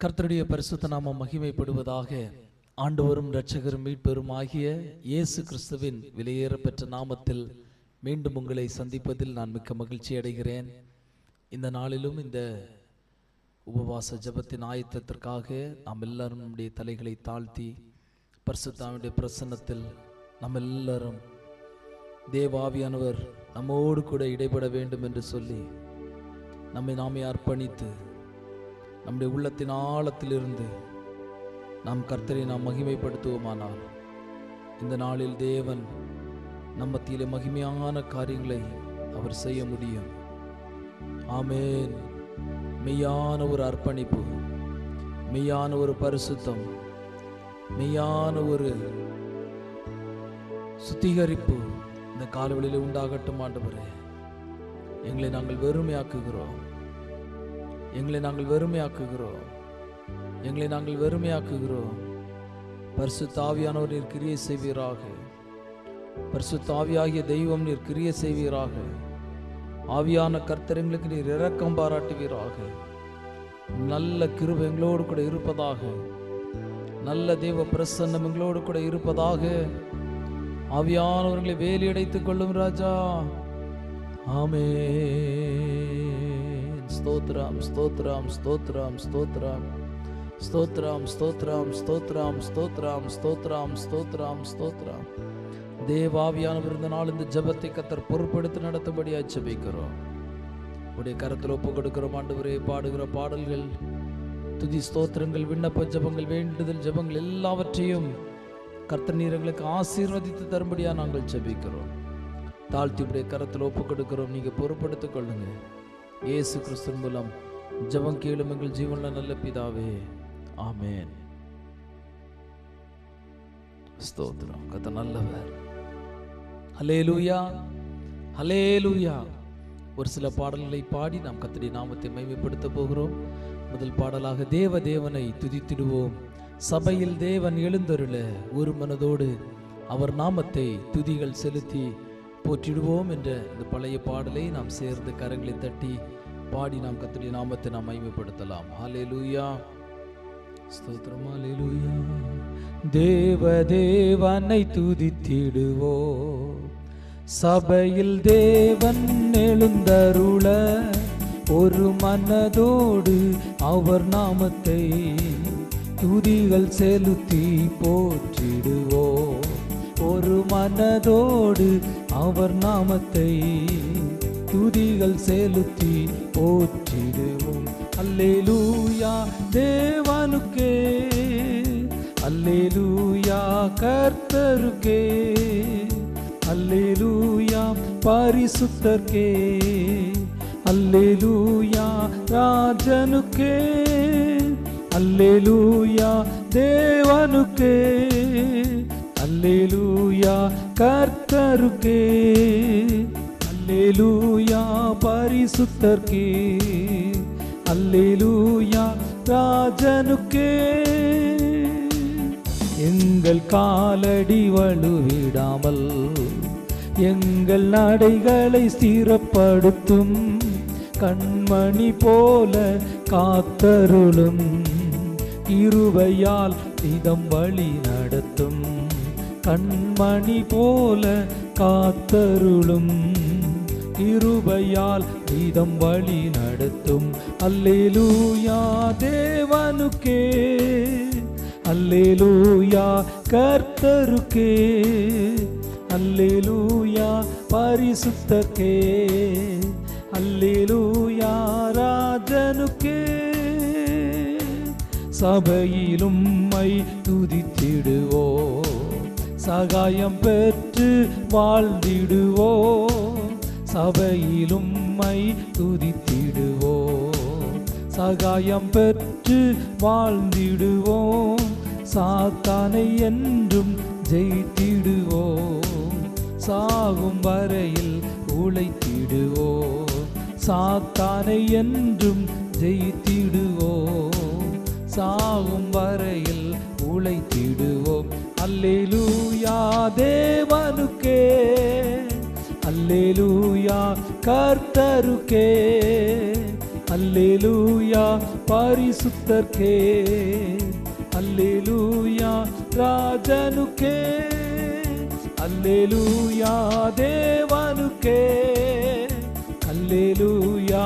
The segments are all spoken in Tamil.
கர்த்தருடைய பரிசுத்த நாமம் மகிமைப்படுவதாக. ஆண்டவரும் இரட்சகரும் மீட்பெரும் ஆகிய இயேசு கிறிஸ்துவின் விலையேறப்பெற்ற நாமத்தில் மீண்டும் உங்களை சந்திப்பதில் நான் மிக்க மகிழ்ச்சி அடைகிறேன். இந்த நாளிலும் இந்த உபவாச ஜெபத்தின் ஆயத்தத்திற்காக நாம் எல்லாரும் நம்முடைய தலைகளை தாழ்த்தி பரிசுத்தாவினுடைய பிரசன்னத்தில் நம்ம எல்லாரும் தேவாவியானவர் நம்மோடு கூட இடைபட வேண்டும் என்று சொல்லி நம்மை நாமே அர்ப்பணித்து நம்முடைய உள்ளத்தின் ஆழத்திலிருந்து நாம் கர்த்தரை நாம் மகிமைப்படுத்துவோமானால் இந்த நாளில் தேவன் நம் மத்தியிலே மகிமையான காரியங்களை அவர் செய்ய முடியும். ஆமென். மெய்யான ஒரு அர்ப்பணிப்பு, மெய்யான ஒரு பரிசுத்தம், மெய்யான ஒரு சுத்திகரிப்பு இந்த காலவெளியிலே உண்டாகட்டும். ஆண்டவரே, எங்களை நாங்கள் வெறுமையாக்குகிறோம், எங்களை நாங்கள் வெறுமையாக்குகிறோம். பரிசுத்த ஆவியானவர் நீர் கிரியை செய்வீராக. பரிசுத்த ஆவியாகிய தெய்வம் நீர் கிரியை செய்வீராக. ஆவியான கர்த்தர் எங்களுக்கு நீர் இரக்கம் பாராட்டுவீராக. நல்ல கிருபை எங்களோடு கூட இருப்பதாக. நல்ல தேவ பிரசன்னம் எங்களோடு கூட இருப்பதாக. ஆவியானவர்களை வேலியடைத்துக் கொள்ளும் ராஜா. ஆமென். ஸ்தோத்ரம் ஸ்தோத்ரம் ஸ்தோத்ரம் ஸ்தோத்ரம் ஸ்தோத்ரம் ஸ்தோத்ரம் ஸ்தோத்ரம் ஸ்தோத்ரம் ஸ்தோத்ரம் ஸ்தோத்ரம் ஸ்தோத்ரம். தேவாவியானவர் இந்த நாள் இந்த ஜெபத்தை கர்த்தர் பொறுப்பெடுத்து நடத்தும்படியாக ஜெபிக்கிறோம். உடைய கரத்தில் ஒப்பு கொடுக்கிறோம். ஆண்டவரே, பாடுகிற பாடல்கள், துதி ஸ்தோத்திரங்கள், விண்ணப்ப ஜெபங்கள், வேண்டுதல் ஜெபங்கள் எல்லாவற்றையும் கர்த்தர் நீர் எங்களுக்கு ஆசீர்வதித்து தரும்படியாக நாங்கள் ஜெபிக்கிறோம். தாழ்த்தி உடைய கரத்தில் ஒப்பு கொடுக்கிறோம். நீங்க பொறுப்படுத்திக் கொள்ளுங்க. இயேசு கிறிஸ்து மூலம் ஜெபம் கேளும் எங்கள் ஜீவனுள்ள நல்ல பிதாவே. ஆமென். ஸ்தோத்திரம். கர்த்தர் நல்லவர். ஹல்லேலூயா, ஹல்லேலூயா. ஒரு சில பாடல்களை பாடி நாம் கர்த்தருடைய நாமத்தை மகிமைப்படுத்த போகிறோம். முதல் பாடலாக தேவனை துதித்திடுவோம். சபையில் தேவன் எழுந்தருள ஒரு மனதோடு அவர் நாமத்தை துதிகள் செலுத்தி போற்றிடுவோம் என்ற இந்த பழைய பாடலை நாம் சேர்ந்து கரங்களை தட்டி பாடி நாம் கர்த்தருடைய நாமத்தை நாம் மகிமைப்படுத்தலாம். ஹல்லேலூயா, ஸ்தோத்திரம். ஹல்லேலூயா. தேவனை துதித்திடுவோம். சபையில் தேவன் எழுந்தருள ஒரு மனதோடு அவர் நாமத்தை துதிகள் செலுத்தி போற்றிடுவோம். ஒரு மனதோடு அவர் நாமத்தை துதிகள் செலுத்தி போற்றிடுவோம். அல்லேலூயா தேவனுக்கே, அல்லேலூயா கர்த்தருக்கே, அல்லேலூயா பரிசுத்தர்க்கே, அல்லேலூயா ராஜனுக்கே, அல்லேலூயா தேவனுக்கே, அல்லேலூயா கர்த்தருக்கே, அல்லேலூயா பரிசுத்தர்க்கே, அல்லேலூயா ராஜனுக்கே. எங்கள் காலடி வழுவிடாமல் எங்கள் நடைகளை ஸ்திரப்படுத்தும் கண்மணி போல காத்தருளும். கிருபையால் இதம் வழி நடத்தும் கண்மணி போல காத்தருளும். கிருபையால் இதம் வழி நடத்தும். அல்லேலூயா தேவனுக்கே, அல்லேலூயா கர்த்தருக்கே, அல்லேலூயா பரிசுத்தர்க்கே, அல்லேலூயா ராஜனுக்கே. சபையிலும் மை துதித்திடுவோம். சகாயம் பெற்று வாழ்ந்திடுவோம். சபையிலும் மை துதித்திடுவோம். சகாயம் பெற்று வாழ்ந்திடுவோம். சாத்தானை என்றும் ஜெயித்திடுவோம். சாகும் வரையில் உழைத்திடுவோம். சாத்தானை என்றும் ஜெயித்திடுவோம். சாகும் வரையில் உழைத்திடுவோம். அல்லேலூயா தேவனுக்கே, அல்லேலூயா கர்த்தருக்கே, அல்லேலூயா பரிசுத்தர்க்கே, அல்லேலூயா ராஜனுக்கே, அல்லேலூயா தேவனுக்கே, அல்லேலூயா,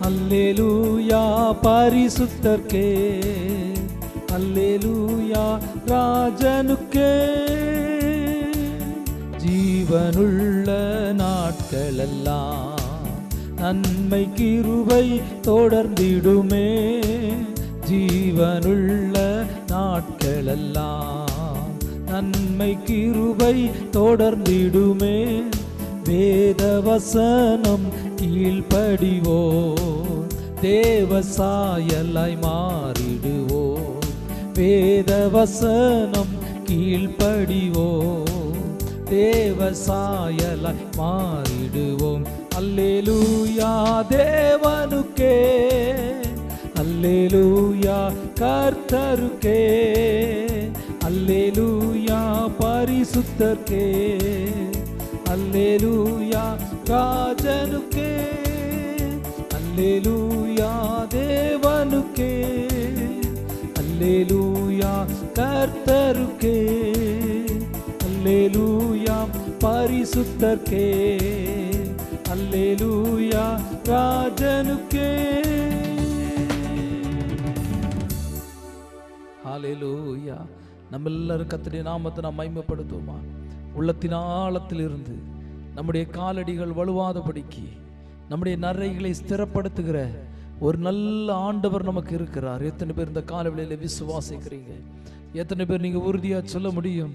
அல்லேலூயா பரிசுத்தர்க்கே, அல்லேலூயா ராஜனுக்கே. ஜீவனுள்ள நாட்களெல்லாம் நன்மை கிருபை தொடர்ந்திடுமே, ஜீவனுள்ள நாட்களெல்லாம் நன்மை கிருபை தொடர்ந்திடுமே. வேதவசனம் கீழ்ப்படிவோ, தேவசாயலாய் மாறிடுவோ, வேதவசனம் கீழ்ப்படிவோ, தேவசாயலாய் மாறிடுவோம். அல்லேலூயா தேவனுக்கே, அல்லேலூயா கர்த்தருக்கே, அல்லேலூயா பரிசுத்தர்க்கே, அல்லேலூயா ராஜனுக்கே, அல்லேலூயா தேவனுக்கே, அல்லேலூயா கர்த்தருக்கே, அல்லேலூயா பரிசுத்தர்க்கே, அல்லேலூயா ராஜனுக்கே. ஹல்லேலூயா. நம்ம எல்லாரும் கர்த்தருடைய நாமத்தை நாம் மகிமைப்படுத்துவோமா? உள்ளத்தின் ஆழத்தில் இருந்து நம்முடைய காலடிகள் வலுவாதபடிக்கு நம்முடைய நரைகளை ஸ்திரப்படுத்துகிற ஒரு நல்ல ஆண்டவர் நமக்கு இருக்கிறார். எத்தனை பேர் இந்த காலவெளியில விசுவாசிக்கிறீங்க? எத்தனை பேர் நீங்க உறுதியா சொல்ல முடியும்,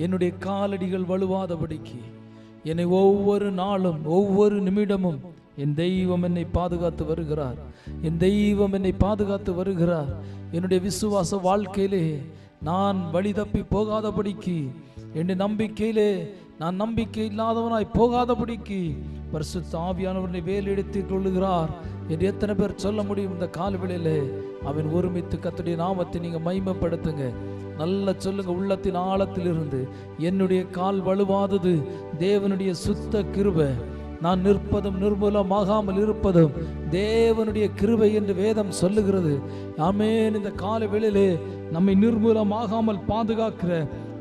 என்னுடைய காலடிகள் வலுவாதபடிக்கு என்னை ஒவ்வொரு நாளும் ஒவ்வொரு நிமிடமும் என் தெய்வம் என்னை பாதுகாத்து வருகிறார், என் தெய்வம் என்னை பாதுகாத்து வருகிறார். என்னுடைய விசுவாச வாழ்க்கையிலே நான் வழி தப்பி போகாதபடிக்கு, என்னுடைய நம்பிக்கையிலே நான் நம்பிக்கை இல்லாதவனாய் போகாதபடிக்கு பரிசுத்த ஆவியானவரை வேலெடுத்துக் கொள்ளுகிறார் என்று எத்தனை பேர் சொல்ல முடியும்? இந்த காலவெளியிலே அவன் ஒருமித்து கர்த்தருடைய நாமத்தை நீங்க மகிமைப்படுத்துங்க. நல்ல சொல்லுங்க, உள்ளத்தின் ஆழத்தில் இருந்து என்னுடைய கால் வலுவாதது தேவனுடைய சுத்த கிருபை, நான் நிற்பதும் நிர்மூலமாகாமல் இருப்பதும் தேவனுடைய கிருபை என்று வேதம் சொல்லுகிறது. ஆமென். இந்த கால வேளையிலே நம்மை நிர்மூலமாகாமல் பாதுகாக்கிற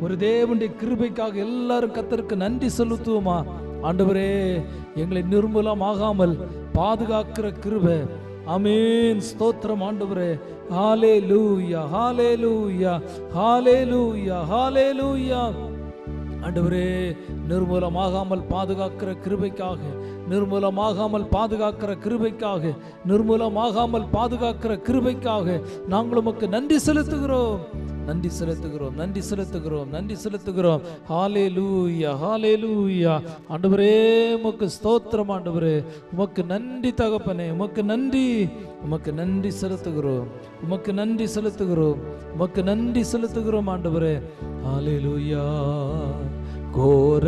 ஒரு தேவனுடைய கிருபைக்காக எல்லாரும் கர்த்தருக்கு நன்றி செலுத்துவோமா? ஆண்டவரே, எங்களை நிர்மூலமாகாமல் பாதுகாக்கிற கிருபை, ஆமென். ஸ்தோத்திரம் ஆண்டவரே. ஹல்லேலூயா, ஹல்லேலூயா, ஹல்லேலூயா, ஹல்லேலூயா. ஆண்டவரே, நிர்மூலமாகாமல் பாதுகாக்கிற கிருபைக்காக, நிர்மூலமாகாமல் பாதுகாக்கிற கிருபைக்காக, நிர்மூலமாகாமல் பாதுகாக்கிற கிருபைக்காக நாங்கள் உமக்கு நன்றி செலுத்துகிறோம், நன்றி செலுத்துகிறோம், நன்றி செலுத்துகிறோம், நன்றி செலுத்துகிறோம். ஹல்லேலூயா, ஹல்லேலூயா. ஆண்டவரே, உமக்கு ஸ்தோத்திரம் ஆண்டவரே, உமக்கு நன்றி தகப்பனே, உமக்கு நன்றி, உமக்கு நன்றி செலுத்துகிறோம், உமக்கு நன்றி செலுத்துகிறோம், உமக்கு நன்றி செலுத்துகிறோம் ஆண்டவரே. ஹல்லேலூயா. கோர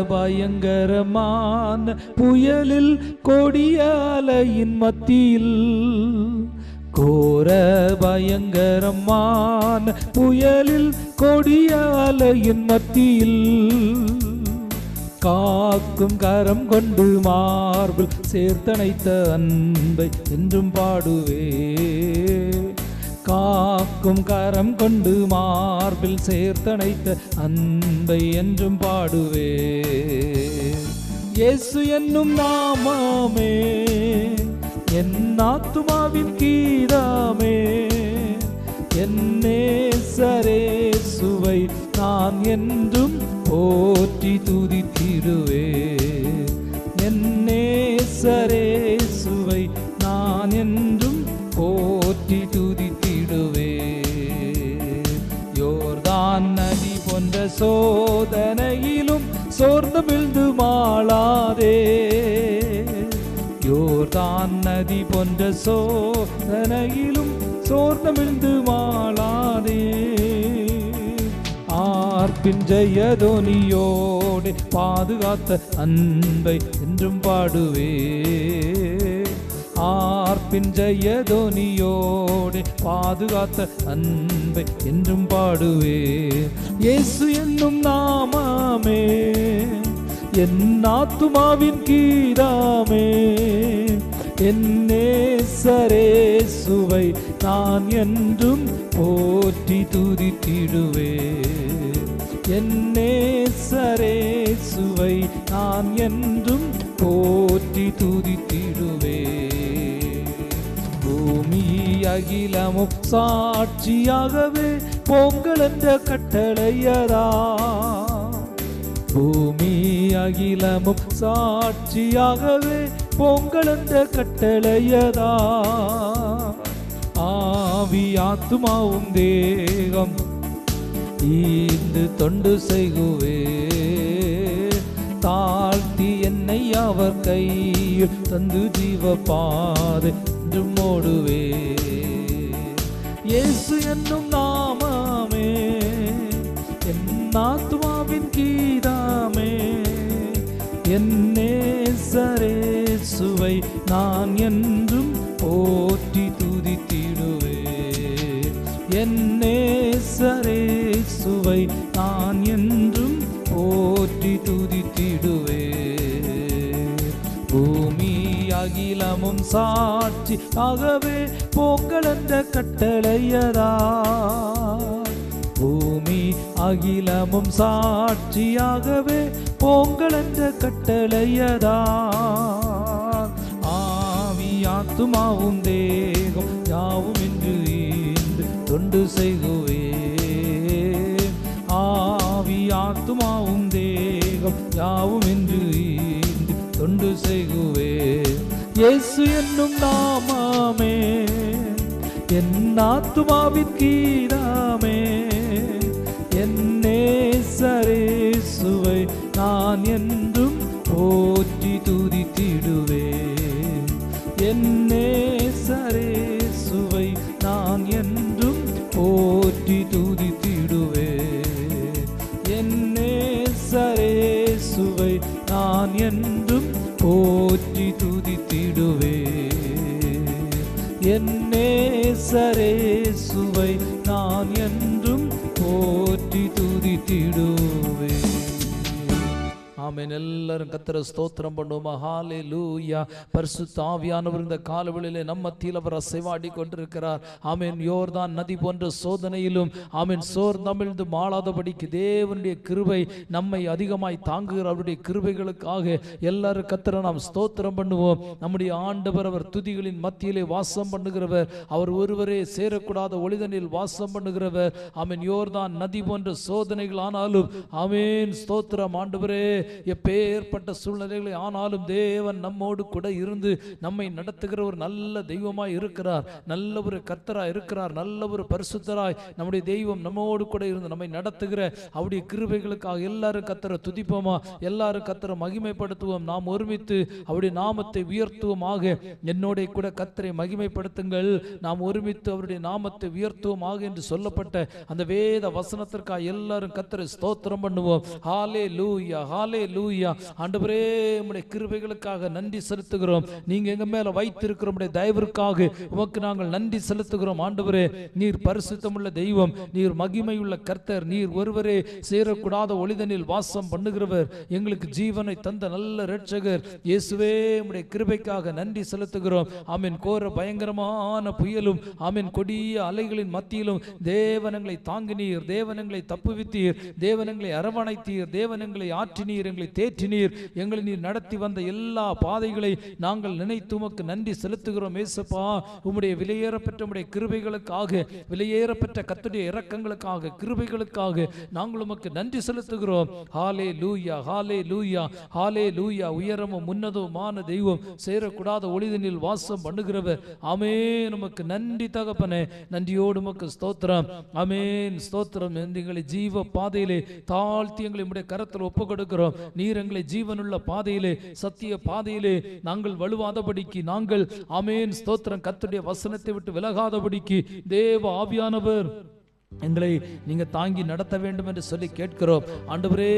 பயங்கரமான புயலில் கொடிய அலையின் மத்தியில், கோர பயங்கரமான புயலில் கொடிய அலையின் மத்தியில், காக்கும் கரம் கொண்டு மார்பில் சேர்த்தணைத்த அன்பை என்றும் பாடுவே, காக்கும் கரம் கொண்டு மார்பில் சேர்த்தணைத்த அன்பை என்றும் பாடுவே. இயேசு என்னும் நாமமே என் ஆத்துமாவின் கீதமே, என் நேசரேசுவை நான் என்றும் போற்றி துதித்திடுவே, என் நேசரேசுவை நான் என்றும் போற்றி துதித்திடுவே. யோர்தான் நதி போன்ற சோதனையிலும் சோர்ந்து விழுந்து மாளாதே, யோர்தான் நதி போன்ற சோதனையிலும் சோர்ந்து விழுந்து மாளாதே. ஆர்ப்பின் ஜெயதோனியோடு பாதுகாத்த அன்பை என்றும் பாடுவே, ஆர்ப்பின் ஜெயதோனியோடு பாதுகாத்த அன்பை என்றும் பாடுவே. இயேசு என்னும் நாமமே என் ஆத்துமாவின் கீதாமே. என் நேசரேசுவை நான் என்றும் போற்றி துதித்திடுவேன். என் நேசரேசுவை நான் என்றும் போற்றி துதித்திடுவேன். பூமி அகிலமும் சாட்சியாகவே பொங்கல் என்ற கட்டளையதா. பூமி அகிலமும் சாட்சியாகவே பொங்கல் என்ற கட்டளையதா. ஆவி ஆத்துமாவும் தேகம் ஈந்து தொண்டு செய்குவே. தாழ்த்தி என்னை அவர் கையில் தந்து ஜீவ பாதை என்று மோடுவே. இயேசு என்னும் நாமமே என் ஆத்துமாவின் கீதாமே. என் நேசரேசுவை நான் என்றும் போற்றி துதித்திடுவேன். என் நேசரேசுவை நான் என்றும் போற்றி துதித்திடுவேன். பூமி அகிலமும் சாட்சி ஆகவே பொங்கல் என்ற கட்டளையதா. பூமி அகிலமும் சாட்சியாகவே பொங்கல் என்ற கட்டளையதா. ஆவி ஆத்துமாவும் தேகம் யாவும் என்று ஈந்து தொண்டு செய்குவே. ஆவி ஆத்துமாவும் தேகம் யாவும் என்று ஈந்து தொண்டு செய்குவே. இயேசு என்னும் நாமமே என் ஆத்துமாவின் கீதாமே. என் நேசரேசுவை நான் என்றும் போற்றி துதித்திடுவேன். என் நேசரேசுவை நான் என்றும் போற்றி துதித்திடுவேன். என் நேசரேசுவை நான் என்றும் போற்றி துதித்திடுவேன். என் நேசரேசுவை நான் என்றும் போற்றி துதித்திடுவேன். ஆமென். எல்லாரும் கர்த்தரை ஸ்தோத்திரம் பண்ணுவோம். ஹல்லேலூயா. பரிசுத்த ஆவியானவர் இந்த காலவெளியிலே நம்ம மத்தியில் அவர் அசைவாடி கொண்டிருக்கிறார். ஆமென். யோர்தான் நதி போன்ற சோதனையிலும் ஆமென் சோர்ந்தமிழ்ந்து மாளாதபடிக்கு தேவனுடைய கிருபை நம்மை அதிகமாய் தாங்குகிற அவருடைய கிருபைகளுக்காக எல்லாரும் கர்த்தரை நாம் ஸ்தோத்திரம் பண்ணுவோம். நம்முடைய ஆண்டவர் அவர் துதிகளின் மத்தியிலே வாசம் பண்ணுகிறவர். அவர் ஒருவரே சேரக்கூடாத ஒளிதனில் வாசம் பண்ணுகிறவர். ஆமென். யோர்தான் நதி போன்ற சோதனைகள் ஆனாலும் ஆமென் ஸ்தோத்திரம் ஆண்டவரே. எப்பேற்பட்ட சூழ்நிலைகளை ஆனாலும் தேவன் நம்மோடு கூட இருந்து நம்மை நடத்துகிற ஒரு நல்ல தெய்வமாய் இருக்கிறார். நல்ல ஒரு கர்த்தராய் இருக்கிறார். நல்ல ஒரு பரிசுத்தராய் நம்முடைய தெய்வம் நம்மோடு கூட இருந்து நம்மை நடத்துகிற அவருடைய கிருபைகளுக்காக எல்லாரும் கர்த்தரை துதிப்போமா? எல்லாரும் கர்த்தரை மகிமைப்படுத்துவோம். நாம் ஒருமித்து அவருடைய நாமத்தை உயர்த்துவோமாக. என்னோட கூட கர்த்தரை மகிமைப்படுத்துங்கள். நாம் ஒருமித்து அவருடைய நாமத்தை உயர்த்துவோமாக என்று சொல்லப்பட்ட அந்த வேத வசனத்திற்காக எல்லாரும் கர்த்தரை ஸ்தோத்திரம் பண்ணுவோம். ஹல்லேலூயா. ஹல்லேலூயா. ஆண்டவரே உம்முடைய கிருபைகளுக்காக நன்றி செலுத்துகிறோம். நீங்க எங்க மேல வைத்திருக்கிற உம்முடைய தயவிற்காக உமக்கு நாங்கள் நன்றி செலுத்துகிறோம். ஆண்டவரே நீர் பரிசுத்தமுள்ள தெய்வம். நீர் மகிமையுள்ள கர்த்தர். நீர் ஒருவரே சேரக்கூடாத ஒளிதனில் வாசம் பண்ணுகிறவர். எங்களுக்கு ஜீவனை தந்த நல்ல இரட்சகர் இயேசுவே உம்முடைய கிருபைக்காக நன்றி செலுத்துகிறோம். ஆமென். கோர பயங்கரமான புயலும் ஆமென் கொடிய அலைகளின் மத்தியிலும் தேவனங்களை தாங்கினீர். தேவனங்களை தப்புவித்தீர். தேவனங்களை அரவணைத்தீர். தேவனங்களை ஆற்றினீர். எங்களை தேற்றினீர். எங்களை நீர் நடத்தி வந்த எல்லா பாதைகளை நாங்கள் நினைத்து உமக்கு நன்றி செலுத்துகிறோம். ஏசப்பா உம்முடைய விலையேறப்பெற்ற உம்முடைய கிருபைகளுக்காக, விலையேறப்பெற்ற கர்த்தருடைய இரக்கங்களுக்காக, கிருபைகளுக்காக நாங்கள் உமக்கு நன்றி செலுத்துகிறோம். ஹல்லேலூயா. ஹல்லேலூயா. ஹல்லேலூயா. உயரமும் உன்னதமான தெய்வம், சேரக்கூடாத ஒளிதனில் வாசம் பண்ணுகிறவர். ஆமென். உமக்கு நன்றி தகப்பனே. நன்றியோடு உமக்கு ஸ்தோத்திரம். ஆமென். ஸ்தோத்திரம். எங்களை ஜீவ பாதையிலே தாழ்த்தி எங்களை உம்முடைய கரத்தில் ஒப்பு கொடுக்கிறோம். நீர் எங்களை ஜீவனுள்ள பாதையிலே, சத்திய பாதையிலே நாங்கள் வலுவாதபடிக்கு, நாங்கள் ஆமென் ஸ்தோத்திரம் கர்த்தருடைய வசனத்தை விட்டு விலகாதபடிக்கு தேவ ஆவியானவர் எங்களை நீங்க தாங்கி நடத்த வேண்டும் என்று சொல்லி கேட்கிறோம். ஆண்டவரே,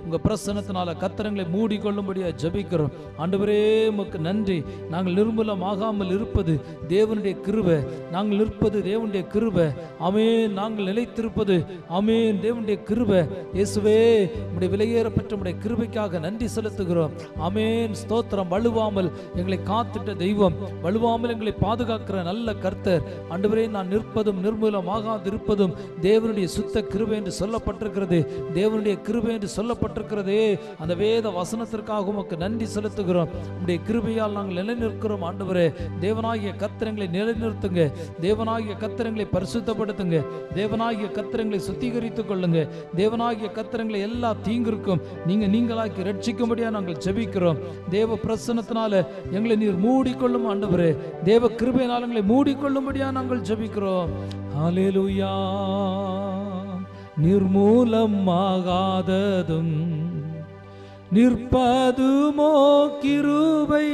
உங்க பிரசன்னத்தினால கர்த்தரங்களை மூடிக்கொள்ளும்படியா ஜெபிக்கிறோம். ஆண்டவரே, உமக்கு நன்றி. நாங்கள் நிர்மூலமாகாமல் இருப்பது தேவனுடைய கிருபை. நாங்கள் நிற்பது தேவனுடைய கிருபை. ஆமென். நாங்கள் நிலைத்திருப்பது ஆமென் தேவனுடைய கிருபை. இயேசுவே, உம்முடைய விலையேறப்பட்ட உம்முடைய கிருபைக்காக நன்றி செலுத்துகிறோம். ஆமென். ஸ்தோத்திரம். வலுவாமல் எங்களை காத்திட்ட தெய்வம், வலுவாமல் எங்களை பாதுகாக்கிற நல்ல கர்த்தர். ஆண்டவரே, நான் நிற்பதும் நிர்மூலமாகாது இருப்பதும் தேவனுடைய சுத்த கிருபை என்று சொல்லப்பட்டிருக்கிறது. தேவனுடைய கிருபை என்று சொல்லப்பட்டிருக்கிறதே, அந்த வேத வசனத்திற்காக உமக்கு நன்றி செலுத்துகிறோம். உம்முடைய கிருபையால் நாங்கள் நிலைநிற்கிறோம். ஆண்டவரே, தேவனாகிய கர்த்தரங்களை நிலைநிறுத்துங்க. தேவனாகிய கர்த்தரங்களை பரிசுத்தப்படுத்துங்க. தேவனாகிய கர்த்தரங்களை சுத்திகரித்துக் கொள்ளுங்க. தேவனாகிய கர்த்தரங்களை எல்லா தீங்கிற்கும் நீங்களாக்கி ரட்சிக்கும்படியா நாங்கள் ஜெபிக்கிறோம். தேவ பிரசன்னத்தினால எங்களை நீர் மூடிக்கொள்ளும். ஆண்டவரே, தேவ கிருபையினால் எங்களை மூடிக்கொள்ளும்படியா நாங்கள் ஜெபிக்கிறோம். ஹல்லேலூயா. நிர்மூலமாகாததும் நிற்பதுமோ கிருபை,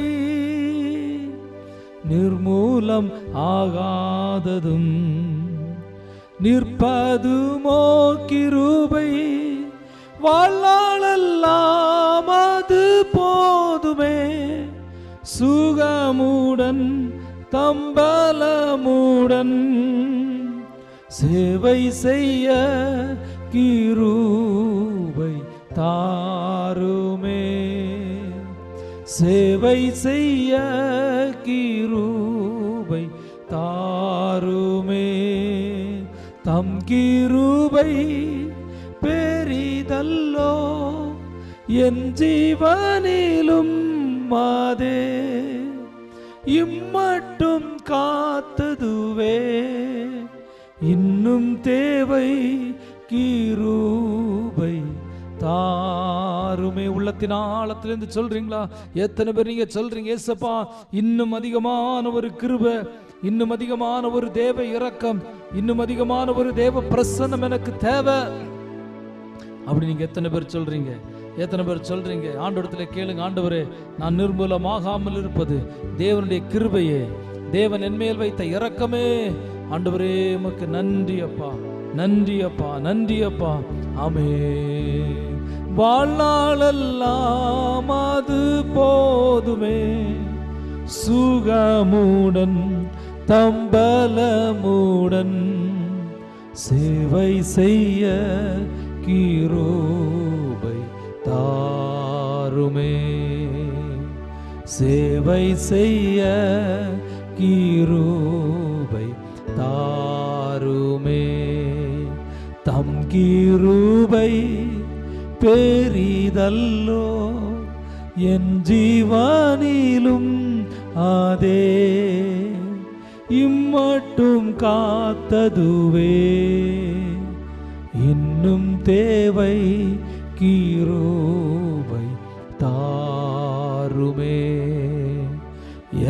நிர்மூலம் ஆகாததும் நிற்பதுமோ கிருபை, வாழ்நாளெல்லாம் அது போதுமே, சுகமுடன் தம்பலமுடன் சேவை செய்ய கிருபை தாருமே, சேவை செய்ய கிருபை தாருமே. தம் கிருபை பெரிதல்லோ என் ஜீவனிலும் மாதே, இம்மட்டும் காத்ததுவே இன்னும் தேவை கிருபை தாருமே. உள்ளத்தின் ஆழத்திலிருந்து சொல்றீங்களா? எத்தனை பேர் நீங்க சொல்றீங்க, ஏசப்பா இன்னும் அதிகமான ஒரு கிருபை, இன்னும் அதிகமான ஒரு தேவ இரக்கம், இன்னும் அதிகமான ஒரு தேவ பிரசன்னம் எனக்கு தேவை அப்படி நீங்க எத்தனை பேர் சொல்றீங்க? எத்தனை பேர் சொல்றீங்க? ஆண்டவரத்துல கேளுங்க. ஆண்டவரே, நான் நிர்மூலமாகாமல் இருப்பது தேவனுடைய கிருபையே, தேவன் என்மேல் வைத்த இரக்கமே. ஆண்டவரே, உமக்கு நன்றி அப்பா, நன்றி அப்பா, நன்றி அப்பா. ஆமென். வாழ்நாளெல்லாம் அது போதுமே, சுகமுடன் தம்பலமுடன் சேவை செய்ய கிருபை தாருமே, சேவை செய்ய கிருபை தாருமே. தம் கிருபை பெரிதல்லோ என் ஜீவனிலும் அதே, இம்மட்டும் காத்ததுவே இன்னும் தேவை கிருபை தாருமே,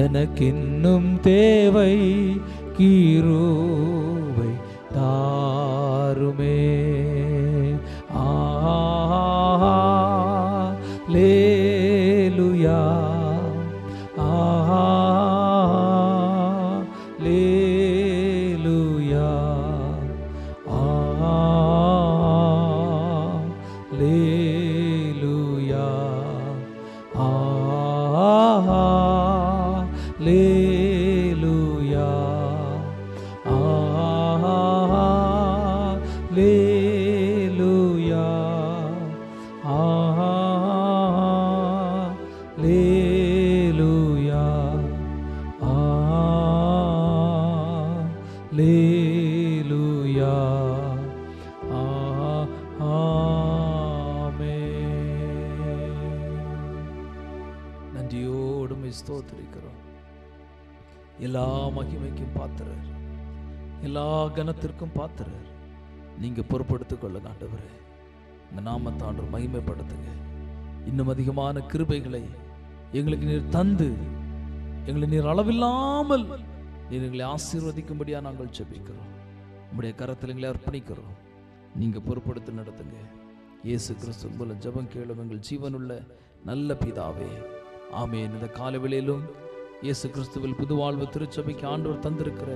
எனக்கின்னும் தேவை கிருபை தாருமே. ஹல்லேலூயா, ஹல்லேலூயா, ஹல்லேலூயா, ஹல்லேலூயா, ஹல்லேலூயா, ஹல்லேலூயா, ஹல்லேலூயா. நன்றியோடு ஸ்தோத்திரிக்கிறோம். எல்லா மகிமைக்கும் பாத்திரர், எல்லா கனத்திற்கும் பாத்திரர். நீங்க பொறுப்படுத்திக் கொள்ளுங்க ஆண்டவரே. இந்த நாமத்தை ஆண்டவர் மகிமைப்படுத்துங்க. இன்னும் அதிகமான கிருபைகளை எங்களுக்கு நீர் தந்து, எங்களை நீர் அளவில்லாமல் நீர் எங்களை ஆசீர்வதிக்கும்படியா நாங்கள் ஜெபிக்கிறோம். உம்முடைய கரத்தில் எங்களை அர்ப்பணிக்கிறோம். நீங்க பொறுப்படுத்தி நடத்துங்க. இயேசு கிறிஸ்து மூலம் ஜெபம் கேளும் எங்கள் ஜீவனுள்ள நல்ல பிதாவே, ஆமென். இந்த காலவேளையிலும் இயேசு கிறிஸ்துவில் புதுவாழ்வு திருச்சபைக்கு ஆண்டவர் தந்திருக்கிற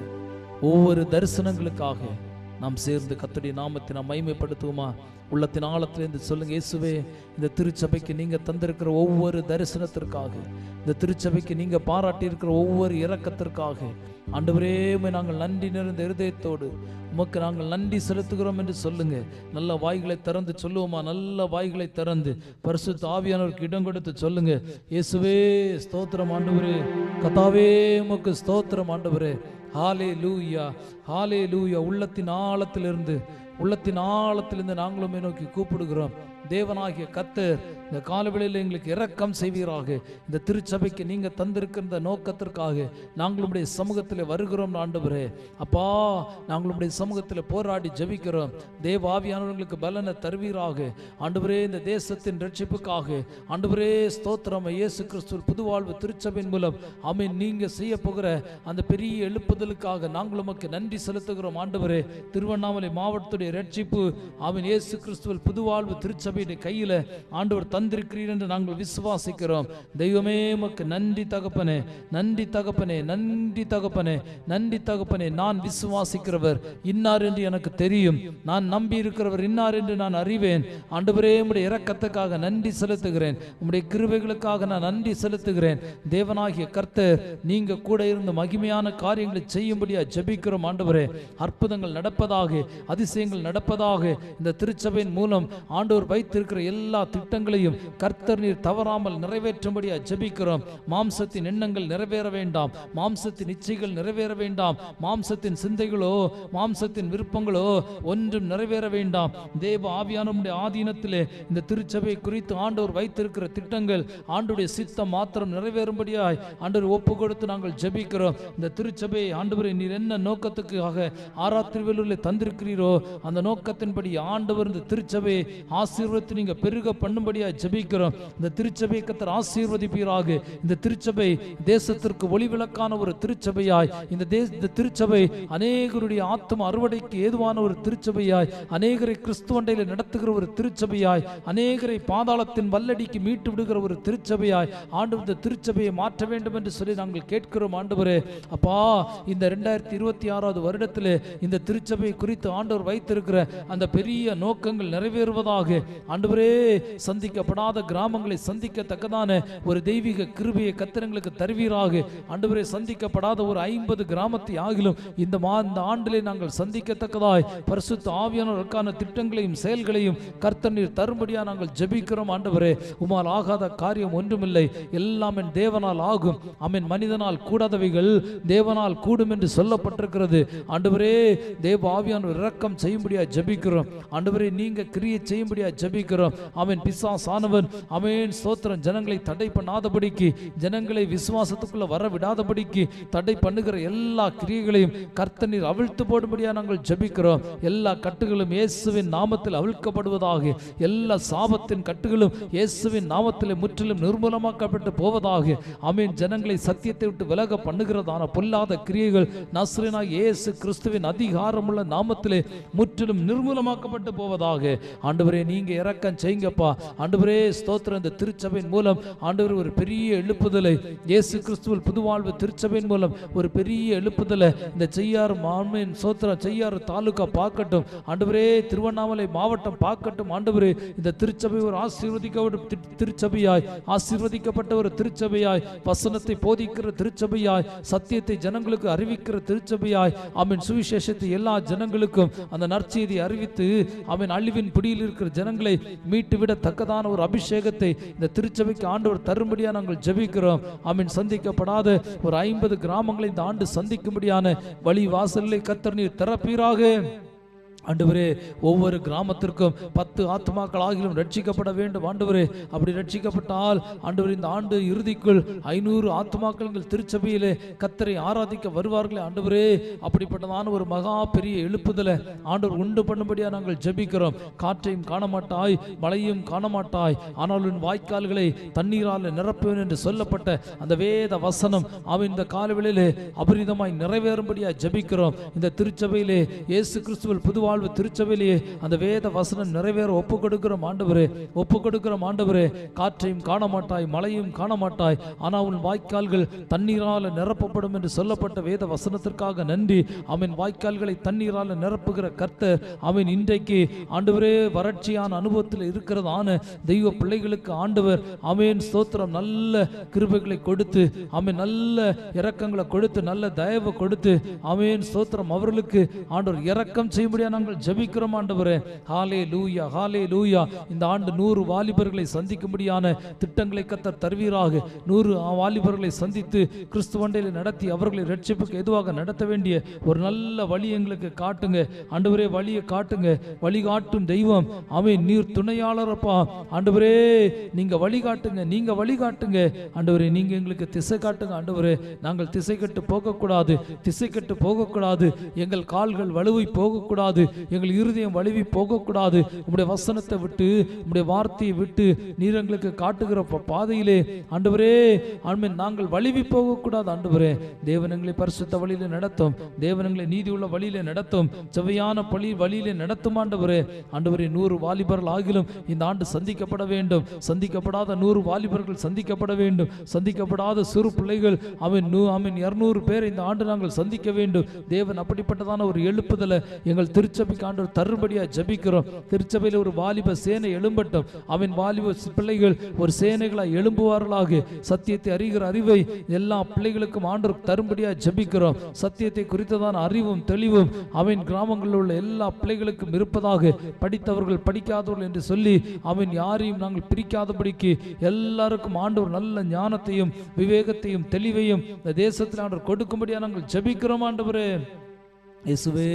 ஒவ்வொரு தரிசனங்களுக்காக நாம் சேர்ந்து கர்த்தருடைய நாமத்தை நாம் மகிமைப்படுத்துவோமா? உள்ளத்தின் ஆழத்திலிருந்து சொல்லுங்க, இயேசுவே, இந்த திருச்சபைக்கு நீங்க தந்திருக்கிற ஒவ்வொரு தரிசனத்திற்காக, இந்த திருச்சபைக்கு நீங்க பாராட்டி இருக்கிற ஒவ்வொரு இரக்கத்திற்காக ஆண்டவரே நாங்கள் நன்றி நிறைந்த இருதயத்தோடு உமக்கு நாங்கள் நன்றி செலுத்துகிறோம் என்று சொல்லுங்க. நல்ல வாய்களை திறந்து சொல்லுவோமா? நல்ல வாய்களை திறந்து பரிசுத்த ஆவியானவருக்கு இடம் கொடுத்து சொல்லுங்க, இயேசுவே ஸ்தோத்திரம் ஆண்டவரே, கர்த்தாவே உமக்கு ஸ்தோத்திரம் ஆண்டவரே. ஹல்லேலூயா, ஹல்லேலூயா. உள்ளத்தின் ஆழத்திலிருந்து நாங்களுமே நோக்கி கூப்பிடுகிறோம். தேவனாகிய கர்த்தர் இந்த காலவெளியில் எங்களுக்கு இரக்கம் செய்வீராக. இந்த திருச்சபைக்கு நீங்க தந்திருக்கிற இந்த நோக்கத்திற்காக நாங்களுடைய சமூகத்தில் வருகிறோம் ஆண்டவரே. அப்பா, நாங்களுடைய சமூகத்தில் போராடி ஜெபிக்கிறோம். தேவ ஆவியானவர்களுக்கு பலனை தருவீராக ஆண்டவரே. இந்த தேசத்தின் ரட்சிப்புக்காக ஆண்டவரே ஸ்தோத்திரம். இயேசு கிறிஸ்து புதுவாழ்வு திருச்சபையின் மூலம் ஆமென் நீங்க செய்ய போகிற அந்த பெரிய எழுப்புதலுக்காக நாங்கள் உமக்கு நன்றி செலுத்துகிறோம் ஆண்டவரே. திருவண்ணாமலை மாவட்டத்துடைய ரட்சிப்பு ஆமென் இயேசு கிறிஸ்துவில் புதுவாழ்வு திருச்சபை கையில ஆண்டவர் தந்திருக்கிறீர் என்று நாங்கள் விசுவாசிக்கிறோம். தெய்வமே உமக்கு நன்றி தகப்பனே, நன்றி தகப்பனே, நன்றி தகப்பனே, நன்றி தகப்பனே. நான் விசுவாசிக்கிறவர் இன்னார் என்று எனக்கு தெரியும், நான் நம்பி இருக்கிறவர் இன்னார் என்று நான் அறிவேன். ஆண்டவரே உம்முடைய இரக்கத்துக்காக நன்றி செலுத்துகிறேன், உம்முடைய கிருபைகளுக்காக நான் நன்றி செலுத்துகிறேன். தேவனாகிய கர்த்தர் நீங்க கூட இருந்து மகிமையான காரியங்களை செய்யும்படியா ஜெபிக்கிறோம் ஆண்டவரே. அற்புதங்கள் நடப்பதாக, அதிசயங்கள் நடப்பதாக இந்த திருச்சபையின் மூலம் ஆண்டவர் வைத்திருக்கிற எல்லா திட்டங்களையும் கர்த்தர் நீர் தவறாமல் நிறைவேற்றும்படியா ஜெபிக்கிறோம். மாம்சத்தின் எண்ணங்கள் நிறைவேற வேண்டாம், மாம்சத்தின் இச்சைகள் நிறைவேற வேண்டாம், மாம்சத்தின் சிந்தைகளோ மாம்சத்தின் விருப்பங்களோ ஒன்றும் நிறைவேற வேண்டாம். தேவ ஆவியானவருடைய ஆதீனத்திலே இந்த திருச்சபை குறித்து ஆண்டவர் வைத்திருக்கிற திட்டங்கள் ஆண்டவருடைய சித்தம் மாத்திரம் நிறைவேறும்படியாய் ஆண்டவர் ஒப்பு கொடுத்து நாங்கள் ஜெபிக்கிறோம். இந்த திருச்சபை ஆண்டவரை நீர் என்ன நோக்கத்துக்காக ஆராத்திரிவேலூரில் தந்திருக்கிறீரோ அந்த நோக்கத்தின்படி ஆண்டவர் இந்த திருச்சபை ஆசீர்வதித்து நீங்க பெருக பண்ணும்படியா ஜெபிக்கிறோம். இந்த திருச்சபை கர்த்தர் ஆசீர்வதிப்பீராக. இந்த திருச்சபை தேசத்திற்கு ஒளிவிளக்கான ஒரு திருச்சபையாய், இந்த திருச்சபை அநேகருடைய ஆத்ம அறுவடைக்கு ஏதுவான ஒரு திருச்சபையாய், அநேகரை கிறிஸ்துவண்டையில் நடத்துகிற ஒரு திருச்சபையாய், அநேகரை பாதாளத்தின் வல்லடிக்கு மீட்டு விடுகிற ஒரு திருச்சபையாய் ஆண்டவர் இந்த திருச்சபையை மாற்ற வேண்டும் என்று சொல்லி நாங்கள் கேட்கிறோம் ஆண்டவரே. அப்பா, இந்த 2026 வருடத்திலே இந்த திருச்சபை குறித்து ஆண்டவர் வைத்திருக்கிற அந்த பெரிய நோக்கங்கள் நிறைவேறுவதாக ஆண்டவரே. சந்திக்கப்படாத கிராமங்களை சந்திக்கத்தக்கதான ஒரு தெய்வீக கிருபையை கர்த்தருக்கு தருவீராக ஆண்டவரே. சந்திக்கப்படாத ஒரு 50 கிராமத்தை ஆகிலும் இந்த ஆண்டிலே நாங்கள் சந்திக்கத்தக்கதாய் பரிசுத்த ஆவியானவருக்கான திட்டங்களையும் செயல்களையும் கர்த்தர் நீர் தரும்படியா நாங்கள் ஜெபிக்கிறோம் ஆண்டவரே. உம்மால் ஆகாத காரியம் ஒன்றுமில்லை, எல்லாம் என் தேவனால் ஆகும். ஆமென். மனிதனால் கூடாதவைகள் தேவனால் கூடும் என்று சொல்லப்பட்டிருக்கிறது ஆண்டவரே. தேவ ஆவியானவர் இரக்கம் செய்யும்படியா ஜெபிக்கிறோம் ஆண்டவரே. நீங்க கிரியை செய்யும்படியா ஜெபிக்கிறோம். ஆமென். பிசாசானவன் ஆமென் ஸ்தோத்திரம் ஜனங்களை தடை பண்ணாதபடிக்கு, ஜனங்களை விசுவாசத்துக்குள்ள வர விடாதபடிக்கு தடை பண்ணுகிற எல்லா கிரியைகளையும் கர்த்தர் நீர் அவிழ்த்து போடும்படியா நாங்கள் ஜெபிக்கிறோம். எல்லா கட்டுகளும் இயேசுவின் நாமத்தில் அவிழ்க்கப்படுவதாக, எல்லா சாபத்தின் கட்டுகளும் இயேசுவின் நாமத்தில் முற்றிலும் நிர்மூலமாக்கப்பட்டு போவதாக. ஆமென். ஜனங்களை சத்தியத்தை விட்டு விலக பண்ணுகிறதான பொல்லாத கிரியைகள் நஸ்ரேனாகிய இயேசு கிறிஸ்துவின் அதிகாரமுள்ள நாமத்திலே முற்றிலும் நிர்மூலமாக்கப்பட்டு போவதாக. ஆண்டவரே நீங்க இரக்கம் செய்யுங்கப்பா ஆண்டவரே. ஸ்தோத்திரம். இந்த திருச்சபையின் மூலம் ஆண்டவர் ஒரு பெரிய எழுப்புதலை, இயேசு கிறிஸ்துவில் புதுவாழ்வு திருச்சபையின் மூலம் ஒரு பெரிய எழுப்புதலை இந்த செய்யாறு மாமேன் ஸ்தோத்திரம் செய்யாறு தாலுகா பார்க்கட்டும் ஆண்டவரே. திருவண்ணாமலை மாவட்டம் பார்க்கட்டும் ஆண்டவரே. இந்த திருச்சபை ஒரு ஆசீர்வதிக்கப்பட்ட திருச்சபையாய், ஆசீர்வதிக்கப்பட்ட ஒரு திருச்சபையாய், வசனத்தை போதிக்கிற திருச்சபையாய், சத்தியத்தை ஜனங்களுக்கு அறிவிக்கிற திருச்சபையாய் ஆமென். சுவிசேஷத்தை எல்லா ஜனங்களுக்கும் அந்த நற்செய்தியை அறிவித்து ஆமென் அழிவின் பிடியில் இருக்கிற ஜனங்களை மீட்டுவிட தக்கதான ஒரு அபிஷேகத்தை இந்த திருச்சபைக்கு ஆண்டவர் தரும்படியா நாங்கள் ஜெபிக்கிறோம் ஆமென். சந்திக்கப்படாத ஒரு 50 கிராமங்களை இந்த ஆண்டு சந்திக்கும்படியான வழி வாசல்களை கர்த்தர் நீர் திறப்பீராக ஆண்டவரே. ஒவ்வொரு கிராமத்திற்கும் 10 ஆத்மாக்கள் ஆகிலும் ரட்சிக்கப்பட வேண்டும் ஆண்டவரே. அப்படி ரட்சிக்கப்பட்டால் ஆண்டவர் இந்த ஆண்டு இறுதிக்குள் 500 ஆத்மாக்கள் திருச்சபையிலே கர்த்தரை ஆராதிக்க வருவார்களே ஆண்டவரே. அப்படிப்பட்டதான ஒரு மகா பெரிய எழுப்புதலை ஆண்டவர் உண்டு பண்ணும்படியா நாங்கள் ஜெபிக்கிறோம். காற்றையும் காணமாட்டாய், மழையும் காணமாட்டாய், ஆனால் உன் வாய்க்கால்களை தண்ணீரால் நிரப்புவேன் என்று சொல்லப்பட்ட அந்த வேத வசனம் அவன் இந்த காலவெளியிலே அபரிதமாய் நிறைவேறும்படியா ஜெபிக்கிறோம். இந்த திருச்சபையிலே இயேசு கிறிஸ்துவில் புதுவா வாழ்வு திருச்சபையிலேயே அந்த வேத வசனம் நிறைவேற ஒப்பு கொடுக்கிறோம் ஆண்டவரே, ஒப்பு கொடுக்கிறோம் ஆண்டவரே. காற்றையும் காண மாட்டாய், மழையும் காண மாட்டாய், ஆனால் உன் வாய்க்கால்கள் தண்ணீரால் நிரப்பப்படும் என்று சொல்லப்பட்ட வேத வசனத்திற்காக நன்றி. அவன் வாய்க்கால்களை தண்ணீரால் நிரப்புகிற கர்த்தர். அவன் இன்றைக்கு ஆண்டவரே வறட்சியான அனுபவத்தில் இருக்கிறதான தெய்வ பிள்ளைகளுக்கு ஆண்டவர் அவன் ஸ்தோத்திரம் நல்ல கிருபைகளை கொடுத்து, அவன் நல்ல இரக்கங்களை கொடுத்து, நல்ல தயவு கொடுத்து, அவன் ஸ்தோத்திரம் அவர்களுக்கு ஆண்டவர் இரக்கம் செய்யும்படியா நாங்கள் ஜெபிக்கிறோம் ஆண்டவரே. ஹல்லேலூயா, ஹல்லேலூயா. இந்த ஆண்டு 100 வாலிபர்களை சந்திக்கும்படியான திட்டங்களை கர்த்தர் தருவீராக. 100 வாலிபர்களை சந்தித்து கிறிஸ்துவண்டையில் நடத்தி அவர்களை ரட்சிப்புக்கு எதுவாக நடத்த வேண்டிய ஒரு நல்ல வழி எங்களுக்கு காட்டுங்க ஆண்டவரே. வழியை காட்டுங்க, வழிகாட்டும் தெய்வம் அவன் நீர் துணையாளரப்பா ஆண்டவரே. நீங்க வழிகாட்டுங்க, நீங்க வழிகாட்டுங்க ஆண்டவரே. நீங்க எங்களுக்கு திசை காட்டுங்க ஆண்டவரே. நாங்கள் திசை கட்டு போகக்கூடாது, திசை கட்டு போகக்கூடாது. எங்கள் கால்கள் வலுவி போகக்கூடாது, எங்கள் இருதயம் வலுவி போகக்கூடாது. உம்முடைய வசனத்தை விட்டு, உம்முடைய வார்த்தையை விட்டு நீர் எங்களுக்கு காட்டுகிற பாதையிலே ஆண்டவரே ஆமென் நாங்கள் வலுவி போகக்கூடாது ஆண்டவரே. தேவன் எங்களை பரிசுத்த வழியிலே நடத்தும், தேவன் எங்களை நீதி உள்ள வழியிலே நடத்தும், செவ்வையான வழியிலே நடத்தும் ஆண்டவரே. ஆண்டவரே 100 வாலிபர்கள் ஆகிலும் இந்த ஆண்டு சந்திக்கப்பட வேண்டும். சந்திக்கப்படாத 100 வாலிபர்கள் சந்திக்கப்பட வேண்டும். சந்திக்கப்படாத சிறு பிள்ளைகள் அவன் 200 பேர் இந்த ஆண்டு நாங்கள் சந்திக்க வேண்டும். தேவன் அப்படிப்பட்டதான ஒரு எழுப்புதலை எங்கள் திருச்சபைக்கு ஆண்டவர் தரும்படியா ஜெபிக்கிறோம். திருச்சபையில் ஒரு வாலிப சேனை எழும்பட்டும். அவன் வாலிப பிள்ளைகள் ஒரு சேனைகளாய் எழும்புவார்களாக. சத்தியத்தை அறிகிற அறிவை எல்லா பிள்ளைகளுக்கும் ஆண்டவர் தரும்படியா ஜெபிக்கிறோம். சத்தியத்தை குறித்ததான அறிவும் தெளிவும் அவன் கிராமங்களில் உள்ள எல்லா பிள்ளைகளுக்கும் இருப்பதாக, படித்தவர்கள் படிக்காதவர்கள் என்று சொல்லி அவன் யாரையும் நாங்கள் பிரிக்காதபடிக்கு எல்லாருக்கும் ஆண்டவர் நல்ல ஞானத்தையும் விவேகத்தையும் தெளிவையும் இந்த தேசத்தில் ஆண்டவர் கொடுக்கும்படியா நாங்கள் ஜெபிக்கிறோம் ஆண்டவரே. இயேசுவே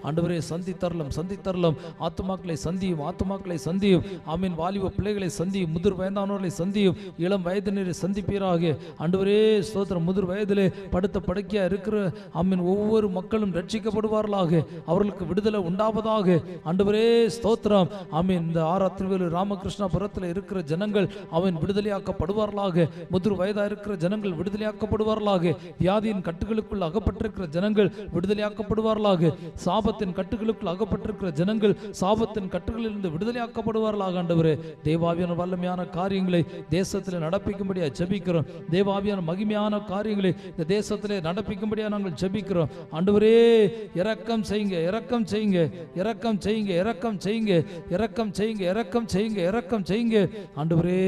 ஆண்டவரே சந்தித்தரலாம், சந்தித்தரலாம். ஆத்துமாக்களை சந்தியும், ஆத்துமாக்களை சந்தியும். ஆமீன். வாலிப பிள்ளைகளை சந்தியும், முதிர் வயதானவர்களை சந்தியும், இளம் வயதினரை சந்திப்பீராக ஆண்டவரே. ஸ்தோத்திரம். முதிர் வயதிலே படுத்த படுக்கையா இருக்கிற ஆமீன் ஒவ்வொரு மக்களும் ரட்சிக்கப்படுவார்களாக, அவர்களுக்கு விடுதலை உண்டாவதாக ஆண்டவரே. ஸ்தோத்திரம். ஆமீன். இந்த ஆராத்திரிவேலு ராமகிருஷ்ணபுரத்தில் இருக்கிற ஜனங்கள் அவன் விடுதலையாக்கப்படுவார்களாக. முதிர் வயதா இருக்கிற ஜனங்கள் விடுதலையாக்கப்படுவார்களாக. வியாதியின் கட்டுகளுக்குள் அகப்பட்டிருக்கிற ஜனங்கள் விடுதலையாக்கப்படுவார்கள். சாபத்தின் கட்டுகளுக்குள் அகப்பட்டிருக்கிற ஜனங்கள் சாபத்தின் கட்டுகளிலிருந்து விடுதலையாக்கப்படுவார்களாக ஆண்டவரே. தேவாவியான வல்லமையான காரியங்களை தேசத்திலே நடப்பிக்கும்படியா ஜெபிக்கிறோம். தேவாவியான மகிமையான காரியங்களை இந்த தேசத்திலே நடப்பிக்கும்படியா நாங்கள் ஜெபிக்கிறோம் ஆண்டவரே. இரக்கம் செய்யுங்க, இரக்கம் செய்யுங்க, இரக்கம் செய்யுங்க, இரக்கம் செய்யுங்க, இரக்கம் செய்யுங்க, இரக்கம் செய்யுங்க, இரக்கம் செய்யுங்க ஆண்டவரே.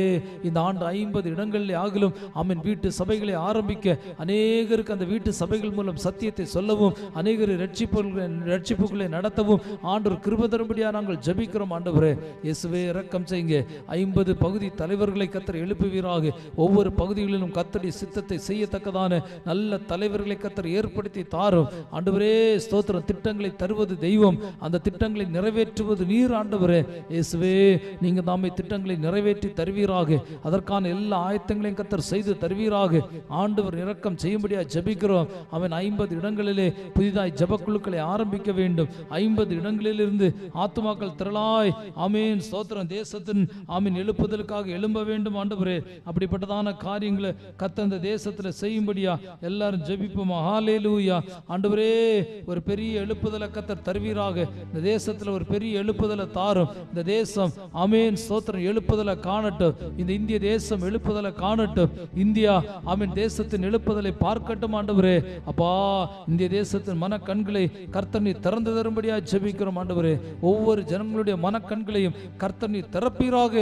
இந்த ஆண்டு 50 இடங்களில் ஆகிலும் ஆமென் வீட்டு சபைகளை ஆரம்பிக்க, அநேகருக்கு அந்த வீட்டு சபைகள் மூலம் சத்தியத்தை சொல்லவும், அநேகர் ரட்சிப்புகளை நடத்தவும் ஆண்டவர் கிருபை தரும்படியா நாங்கள் ஜெபிக்கிறோம் ஆண்டவரே. இயேசுவே இரக்கம் செய்யுங்க. 50 பகுதி தலைவர்களை கர்த்தர் எழுப்புவீராக. ஒவ்வொரு பகுதிகளிலும் கர்த்தருடைய சித்தத்தை செய்யத்தக்கதான நல்ல தலைவர்களை கர்த்தர் ஏற்படுத்தி தாரும் ஆண்டவரே. ஸ்தோத்திரம். திட்டங்களை தருவது தெய்வம், அந்த திட்டங்களை நிறைவேற்றுவது நீர் ஆண்டவரே. இயேசுவே நீங்க தாமே திட்டங்களை நிறைவேற்றி தருவீராக. அதற்கான எல்லா ஆயத்தங்களையும் கர்த்தர் செய்து தருவீராக. ஆண்டவர் இரக்கம் செய்யும்படியா ஜெபிக்கிறோம். அவன் 50 இடங்களிலே புதிதாய் ஜெப குழுக்களை ஆரம்பிக்க வேண்டும். 50 இடங்களிலிருந்து ஆத்துமாக்கள் திரளாய் ஆமீன் ஸ்தோத்திரம் தேசத்தின் ஆமீன் எழுப்புதலுக்காக எழும்ப வேண்டும் ஆண்டவரே. அப்படிப்பட்டதான காரியங்களை கர்த்தர் இந்த தேசத்துல செய்யும்படியா எல்லாரும் ஜெபிப்போமா. ஹல்லேலூயா. ஆண்டவரே ஒரு பெரிய எழுப்புதலை கர்த்தர் தருவீராக. இந்த தேசத்துல ஒரு பெரிய எழுப்புதலை தாரும். இந்த தேசம் ஆமீன் ஸ்தோத்திரம் எழுப்புதலை காணட்டும். இந்த இந்திய தேசம் எழுப்புதலை காணட்டும். இந்தியா ஆமீன் தேசத்தின் எழுப்புதலை பார்க்கட்டும் ஆண்டவரே. அப்பா இந்திய தேசத்தின் மன கண்களை கர்த்தர் நீர் திறந்து தரும்படியா ஜெபிக்கிறோம் ஆண்டவரே. ஒவ்வொரு ஜனங்களுடைய மனக்கண்களையும் கர்த்தர் நீர் திறப்பீராக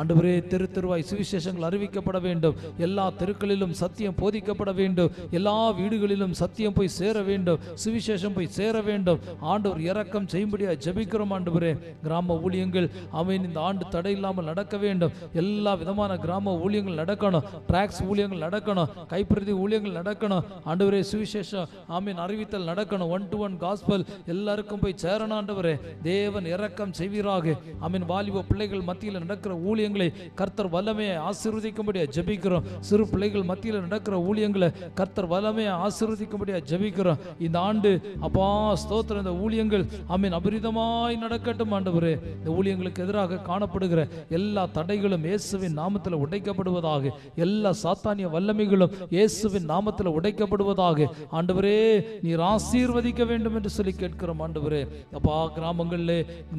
ஆண்டவரே. தெரு தெருவாய் சுவிசேஷங்கள் அறிவிக்கப்பட வேண்டும். எல்லா தெருக்களிலும் சத்தியம் போதிக்கப்பட வேண்டும். எல்லா வீடுகளிலும் சத்தியம் போய் சேர வேண்டும். சுவிசேஷம் போய் சேர வேண்டும். ஆண்டவர் இரக்கம் செய்யும்படியா ஜெபிக்கிறோம் ஆண்டவரே. கிராம ஊழியங்கள் அவன் இந்த ஆண்டு தடை இல்லாமல் நடக்க வேண்டும். எல்லா விதமான கிராம ஊழியங்கள் நடக்கணும். டிராக்ஸ் ஊழியங்கள் நடக்கணும். கைப்பிரதி ஊழியங்கள் நடக்கணும் ஆண்டவரே. சுவிசேஷம் ஆமீன் அறிவித்தல் நடக்கணும். 1-to-1 காஸ்பல் எல்லாருக்கும் போய் சேரணும் ஆண்டவரே. தேவன் இரக்கம் செய்வீராக. ஆமீன். வாலிப பிள்ளைகள் மத்தியில் நடக்கிற ஊழியங்களை கர்த்தர் வல்லமையை ஆசீர்வதிக்கும்படியா ஜெபிக்கிறோம். சிறு பிள்ளைகள் மத்தியில் நடக்கிற ஊழியங்களை கர்த்தர் வல்லமையை ஆசீர்வதிக்கும்படியா ஜெபிக்கிறோம். இந்த ஆண்டு அப்பா ஸ்தோத்திரம் இந்த ஊழியங்கள் ஆமீன் அபரிதமாய் நடக்கட்டும் ஆண்டவரே. இந்த ஊழியங்களுக்கு எதிராக காணப்படுகிற எல்லா தடைகளும் இயேசுவின் நாமத்தில் உடைக்கப்படுவதாக. எல்லா சாத்தானிய வல்லமைகளும் இயேசுவின் நாமத்தில் உடைக்கப்படுவதாக ஆண்டவரே. நீர் ஆசீர்வதி ஆசீர்வதிக்க வேண்டும் என்று சொல்லி கேட்கிறோம் ஆண்டவரே. அப்பா, கிராமங்களில்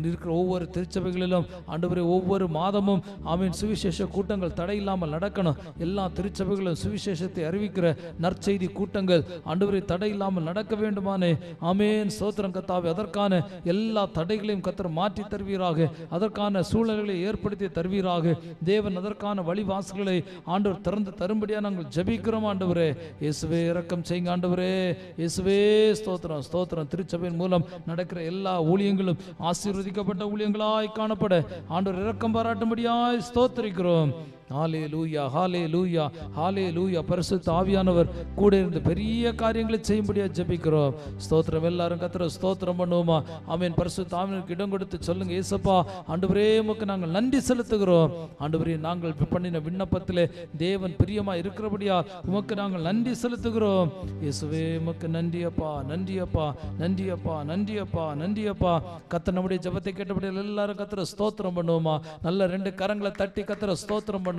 இருக்கிற ஒவ்வொரு திருச்சபைகளிலும் ஆண்டவரே ஒவ்வொரு மாதமும் ஆமீன் சுவிசேஷ கூட்டங்கள் தடையில்லாமல் நடக்கணும். எல்லா திருச்சபைகளும் சுவிசேஷத்தை அறிவிக்கிற நற்செய்தி கூட்டங்கள் ஆண்டவரே தடையில்லாமல் நடக்க வேண்டுமானே. ஆமேன், ஸ்தோத்திரம் கர்த்தாவே. அதற்கான எல்லா தடைகளையும் கர்த்தர் மாற்றி தருவீராக. அதற்கான சூழல்களை ஏற்படுத்தி தருவீராக. தேவன் அதற்கான வழிவாசல்களை ஆண்டவர் திறந்து தரும்படியா நாங்கள் ஜெபிக்கிறோம் ஆண்டவரே. இயேசுவே இரக்கம் செய்யுங்க ஆண்டவரே. இயேசுவே ஸ்தோத்திரம் ஸ்தோத்திரம். திருச்சபையின் மூலம் நடக்கிற எல்லா ஊழியங்களும் ஆசீர்வதிக்கப்பட்ட ஊழியங்களாய் காணப்பட ஆண்டவர் இரக்கம் பாராட்டும்படியாய் ஸ்தோத்திரிக்கிறோம். ஹல்லேலூயா, ஹல்லேலூயா, ஹல்லேலூயா. பரிசுத்த ஆவியானவர் கூட இருந்து பெரிய காரியங்களை செய்யும்படியா ஜெபிக்கிறோம். ஸ்தோத்திரம். எல்லாரும் கர்த்தரை ஸ்தோத்திரம் பண்ணுவோமா? ஆமென். பரிசுத்த ஆவியானவருக்கு இடம் கொடுத்து சொல்லுங்க, இயேசப்பா ஆண்டவரே உமக்கு நாங்கள் நன்றி செலுத்துகிறோம். ஆண்டவரே, நாங்கள் பண்ணின விண்ணப்பத்திலே தேவன் பிரியமா இருக்கிறபடியா உமக்கு நாங்கள் நன்றி செலுத்துகிறோம். இயேசுவே உமக்கு நன்றி அப்பா, நன்றி அப்பா, நன்றி அப்பா, நன்றி அப்பா, நன்றி அப்பா. கர்த்தர் நம்முடைய ஜெபத்தை கேட்டபடியா எல்லாரும் கர்த்தரை ஸ்தோத்திரம் பண்ணுவோமா? நல்ல 2 கரங்களை தட்டி கர்த்தரை ஸ்தோத்திரம் பண்ணுவோம்.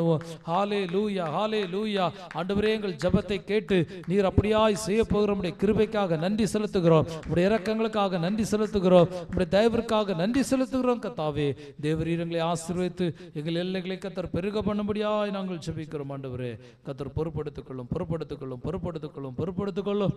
ஹல்லேலூயா, ஹல்லேலூயா. ஆண்டவரே, எங்கள் ஜெபத்தை கேட்டு நீர் அப்படியாய் செய்ய போகிற உம்முடைய கிருபைக்காக நன்றி செலுத்துகிறோம். உம்முடைய இரக்கங்களுக்காக நன்றி செலுத்துகிறோம். உம்முடைய தயவிற்காக நன்றி செலுத்துகிறோம் கர்த்தாவே. தேவரீர் எங்களை ஆசீர்வதித்து எங்கள் எல்லைகளை கர்த்தர் பெருக பண்ணும்படியாய் நாங்கள் ஜெபிக்கிறோம் ஆண்டவரே. கர்த்தர் பொறுப்படுத்திக் கொள்ளும், பொறுப்படுத்திக் கொள்ளும், பொறுப்படுத்திக் கொள்ளும், பொறுப்படுத்திக் கொள்ளும்.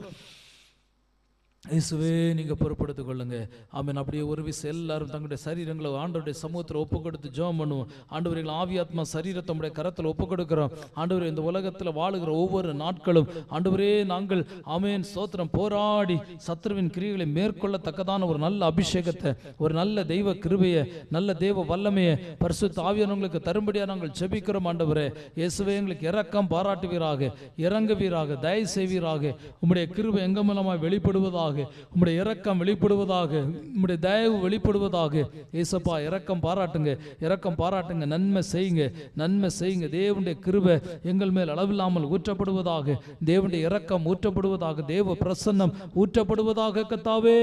இயேசுவே நீங்க பொறுப்படுத்திக் கொள்ளுங்க. ஆமென். அப்படியே ஒரு விஷயம் எல்லாரும் தங்களுடைய சரீரங்களை ஆண்டவருடைய சமூகத்தில் ஒப்பு கொடுத்து ஜெபம் பண்ணுவோம். ஆண்டவர்கள் ஆவியாத்மா சரீரத்தை உடைய கரத்தில் ஒப்பு கொடுக்கிறோம். ஆண்டவர், இந்த உலகத்தில் வாழுகிற ஒவ்வொரு நாட்களும் ஆண்டவரே நாங்கள் ஆமென் ஸ்தோத்திரம் போராடி சத்துருவின் கிரியைகளை மேற்கொள்ளத்தக்கதான ஒரு நல்ல அபிஷேகத்தை, ஒரு நல்ல தெய்வ கிருபையை, நல்ல தெய்வ வல்லமையை பரிசுத்த ஆவியானவர்களுக்கு தரும்படியாக நாங்கள் ஜெபிக்கிறோம் ஆண்டவரே. இயேசுவே எங்களுக்கு இரக்கம் பாராட்டுவீராக, இறங்குவீராக, தயவு செய்வீராக. உம்முடைய கிருபை எங்க மூலமாய் வெளிப்படுவதாக, உம்முடைய இரக்கம் வெளிப்படுவதாக, உம்முடைய தயவு வெளிப்படுவதாக. ஏசப்பா இரக்கம் பாராட்டுங்க, இரக்கம் பாராட்டுங்க. நன்மை செய்யுங்க, நன்மை செய்யுங்க. தேவனுடைய கிருபை எங்கள் மேல் அளவில்லாமல் ஊற்றப்படுவதாக, தேவனுடைய இரக்கம் ஊற்றப்படுவதாக, தேவ பிரசன்னம் ஊற்றப்படுவதாக கர்த்தாவே,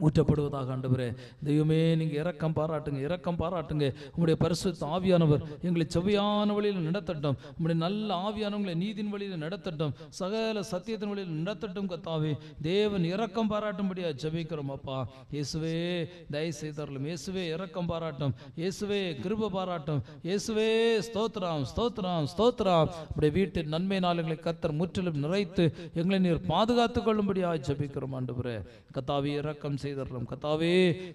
ஊற்றப்படுவதாக. ஆண்டவரே தெய்வமே நீங்க இரக்கம் பாராட்டுங்க, இரக்கம் பாராட்டுங்க. உம்முடைய பரிசுத்த ஆவியானவர் எங்களை செவ்வையான வழியில் நடத்தட்டும். உம்முடைய நல்ல ஆவியானவங்களை நீதின் வழியில் நடத்தட்டும், சகல சத்தியத்தின் வழியில் நடத்தட்டும் கர்த்தாவே. தேவன் இரக்கம் பாராட்டும்படியா ஜெபிக்கிறோம் அப்பா. இயேசுவே தயவு செய்தருளும். இயேசுவே இரக்கம் பாராட்டும். இயேசுவே கிருபை பாராட்டும். இயேசுவே ஸ்தோத்திரம், ஸ்தோத்திரம், ஸ்தோத்திரம். உம்முடைய வீட்டின் நன்மை நாளுங்களை கர்த்தர் முற்றிலும் நிறைத்து எங்களை நீர் பாதுகாத்துக் கொள்ளும்படியா ஜெபிக்கிறோம் ஆண்டவரே. கர்த்தாவே இரக்கம் செய்தறோம். கர்த்தாவே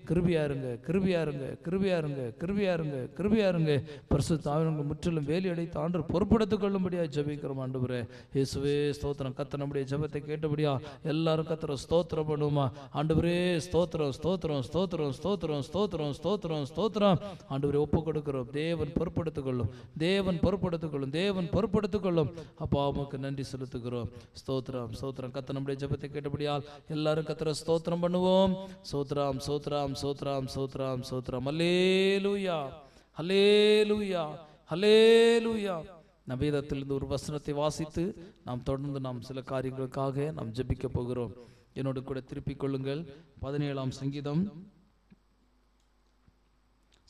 கிருபையா இருங்க, கிருபையா இருங்க, கிருபையா இருங்க, கிருபையா இருங்க, கிருபையா இருங்க. பரிசுத்த ஆவியானவர் முற்றிலும் வேலி அடைத்து ஆண்டவர் பொறுப்படுத்திக் கொள்ளும்படியா ஜெபிக்கிறோம் ஆண்டவரே. இயேசுவே ஸ்தோத்திரம். கர்த்தர் நம்முடைய ஜெபத்தை கேட்டபடியா எல்லாரும் கர்த்தரை ஸ்தோத்திரம் பண்ணுவோமா? ஆண்டவரே ஸ்தோத்திரம், ஸ்தோத்திரம், ஸ்தோத்திரம், ஸ்தோத்திரம், ஸ்தோத்திரம், ஸ்தோத்திரம், ஸ்தோத்திரம். ஆண்டவரே ஒப்பு கொடுக்கிறோம். தேவன் பொறுப்படுத்திக் கொள்ளும், தேவன் பொறுப்படுத்திக் கொள்ளும், தேவன் பொறுப்படுத்திக் கொள்ளும். அப்பா உமக்கு நன்றி செலுத்துகிறோம். ஸ்தோத்திரம், ஸ்தோத்திரம். கர்த்தர் நம்முடைய ஜெபத்தை கேட்டபடியால் எல்லாரும் கர்த்தரை ஸ்தோத்திரம் பண்ணுவோம். சோத்ராம், சோத்ராம், சோத்ராம், சோத்ராம், சோத்ராம். அல்லேலூயா, அல்லேலூயா, அல்லேலூயா. நம் வேதத்திலிருந்து ஒரு வசனத்தை வாசித்து நாம் தொடர்ந்து நாம் சில காரியங்களுக்காக நாம் ஜெபிக்க போகிறோம். என்னோடு கூட திருப்பிக் கொள்ளுங்கள். 17ஆம் சங்கீதம்,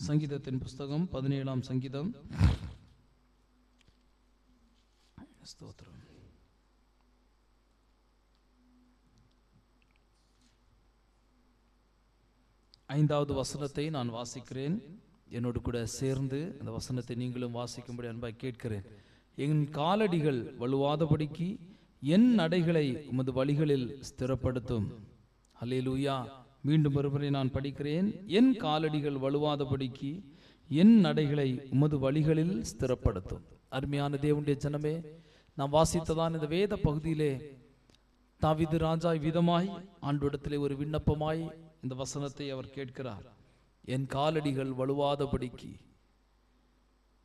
சங்கீதத்தின் புஸ்தகம் 17ஆம் சங்கீதம். ஸ்தோத்திரம். 5வது வசனத்தை நான் வாசிக்கிறேன். என்னோடு கூட சேர்ந்து அந்த வசனத்தை நீங்களும் வாசிக்கும்படி அன்பாய் கேட்கிறேன். என் காலடிகள் வலுவாதபடிக்கு என் நடைகளை உமது வழிகளில் ஸ்திரப்படுத்தும். அல்லேலூயா. மீண்டும் ஒருமுறை நான் படிக்கிறேன். என் காலடிகள் வலுவாதபடிக்கு என் நடைகளை உமது வழிகளில் ஸ்திரப்படுத்தும். அருமையான தேவனுடைய ஜனமே, நாம் வாசித்ததான் இந்த வேத பகுதியிலே தாவீது ராஜா விதமாய் ஆண்டவரிடத்திலே ஒரு விண்ணப்பமாய் இந்த வசனத்தை அவர் கேட்கிறார். என் காலடிகள் வலுவாதபடிக்கு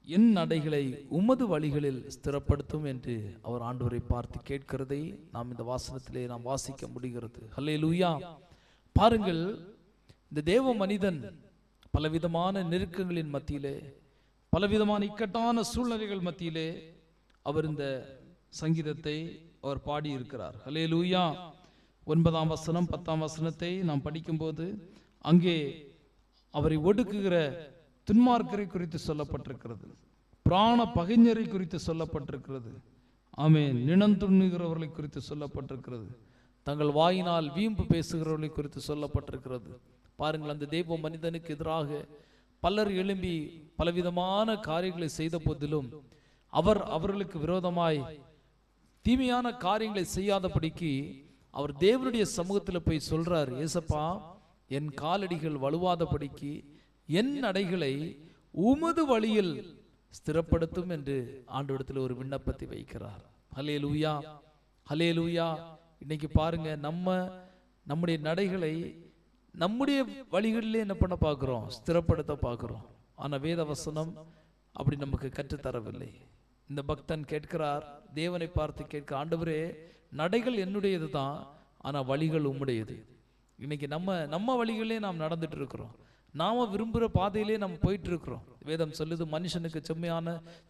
என் நடைகளை உமது வழிகளில் ஸ்திரப்படுத்தும் என்று அவர் ஆண்டவரை பார்த்து கேட்கிறதை நாம் இந்த வாசனத்திலே நாம் வாசிக்க முடிகிறது. ஹல்லேலூயா. பாருங்கள், இந்த தேவ மனிதன் பலவிதமான நெருக்கங்களின் மத்தியிலே, பலவிதமான இக்கட்டான சூழ்நிலைகள் மத்தியிலே அவர் இந்த சங்கீதத்தை அவர் பாடியிருக்கிறார். ஹல்லேலூயா. 9ஆம் வசனம் 10ஆம் வசனத்தை நாம் படிக்கும்போது அங்கே அவரை ஒடுக்குகிற துன்மார்க்கரை குறித்து சொல்லப்பட்டிருக்கிறது, பிராண பகைஞரை குறித்து சொல்லப்பட்டிருக்கிறது, ஆமென், நினந்துண்ணுகிறவர்களை குறித்து சொல்லப்பட்டிருக்கிறது, தங்கள் வாயினால் வீம்பு பேசுகிறவர்களை குறித்து சொல்லப்பட்டிருக்கிறது. பாருங்கள், அந்த தேவ மனிதனுக்கு எதிராக பலர் எழும்பி பலவிதமான காரியங்களை செய்த போதிலும் அவர்களுக்கு விரோதமாய் தீமையான காரியங்களை செய்யாதபடிக்கு அவர் தேவனுடைய சமூகத்தில் போய் சொல்றார், ஏசப்பா, என் காலடிகள் வலுவாதபடிக்கு என் நடைகளை உமது வழியில் ஸ்திரப்படுத்தும் என்று ஆண்டவரிடத்தில் ஒரு விண்ணப்பத்தை வைக்கிறார். ஹல்லேலூயா, ஹல்லேலூயா. இன்னைக்கு பாருங்க, நம்முடைய நடைகளை நம்முடைய வழிகளிலே என்ன பண்ண பார்க்கிறோம்? ஸ்திரப்படுத்த பார்க்கிறோம். ஆனால் வேத வசனம் அப்படி நமக்கு கற்றுத்தரவில்லை. இந்த பக்தன் கேட்கிறார், தேவனை பார்த்து கேட்க, ஆண்டவரே, நடைகள் என்னுடையது தான், ஆனால் வழிகள் உம்முடையது. இன்னைக்கு நம்ம வழிகளே நாம் நடந்துட்டு இருக்கிறோம். நாம விரும்புகிற பாதையிலே நம்ம போயிட்டு இருக்கிறோம். வேதம் சொல்லுது, மனுஷனுக்கு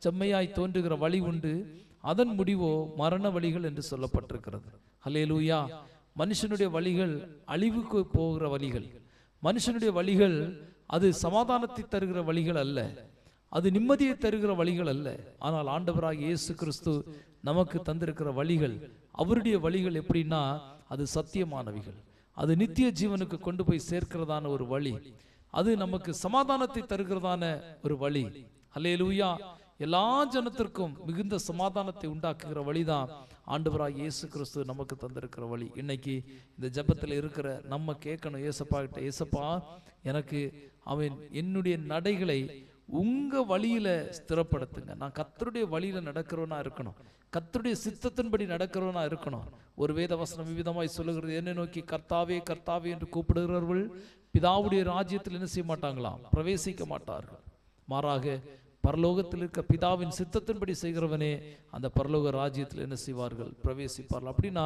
செம்மையாய் தோன்றுகிற வழி உண்டு, அதன் முடிவோ மரண வழிகள் என்று சொல்லப்பட்டிருக்கிறது. ஹல்லேலூயா. மனுஷனுடைய வழிகள் அழிவுக்கு போகிற வழிகள். மனுஷனுடைய வழிகள் அது சமாதானத்தை தருகிற வழிகள் அல்ல, அது நிம்மதியை தருகிற வழிகள் அல்ல. ஆனால் ஆண்டவராக இயேசு கிறிஸ்து நமக்கு தந்திருக்கிற வழிகள், அவருடைய வழிகள் எப்படின்னா, அது சத்தியமானவைகள், அது நித்திய ஜீவனுக்கு கொண்டு போய் சேர்க்கிறதான ஒரு வழி, அது நமக்கு சமாதானத்தை தருகிறதான ஒரு வழி. ஹல்லேலூயா. எல்லா ஜனத்திற்கும் மிகுந்த சமாதானத்தை உண்டாக்குகிற வழிதான் ஆண்டவராக இயேசு கிறிஸ்து நமக்கு தந்திருக்கிற வழி. இன்னைக்கு இந்த ஜெபத்தில் இருக்கிற நம்ம கேட்கணும், ஏசப்பா கிட்ட, ஏசப்பா, எனக்கு என்னுடைய நடைகளை உங்க வழியில ஸ்திரப்படுத்துங்க. நான் கர்த்தருடைய வழியில நடக்கிறவனா இருக்கணும், கர்த்தருடைய சித்தத்தின்படி நடக்கிறவனா இருக்கணும். ஒரு வேத வசனம் விவிதமாய் சொல்லுகிறது, என்னை நோக்கி கர்த்தாவே கர்த்தாவே என்று கூப்பிடுகிறவர்கள் பிதாவுடைய ராஜ்யத்தில் என்ன செய்ய மாட்டாங்களாம்? பிரவேசிக்க மாட்டார்கள். மாறாக பரலோகத்தில் இருக்க பிதாவின் சித்தத்தின்படி செய்கிறவனே அந்த பரலோக ராஜ்யத்தில் என்ன செய்வார்கள்? பிரவேசிப்பார்கள். அப்படின்னா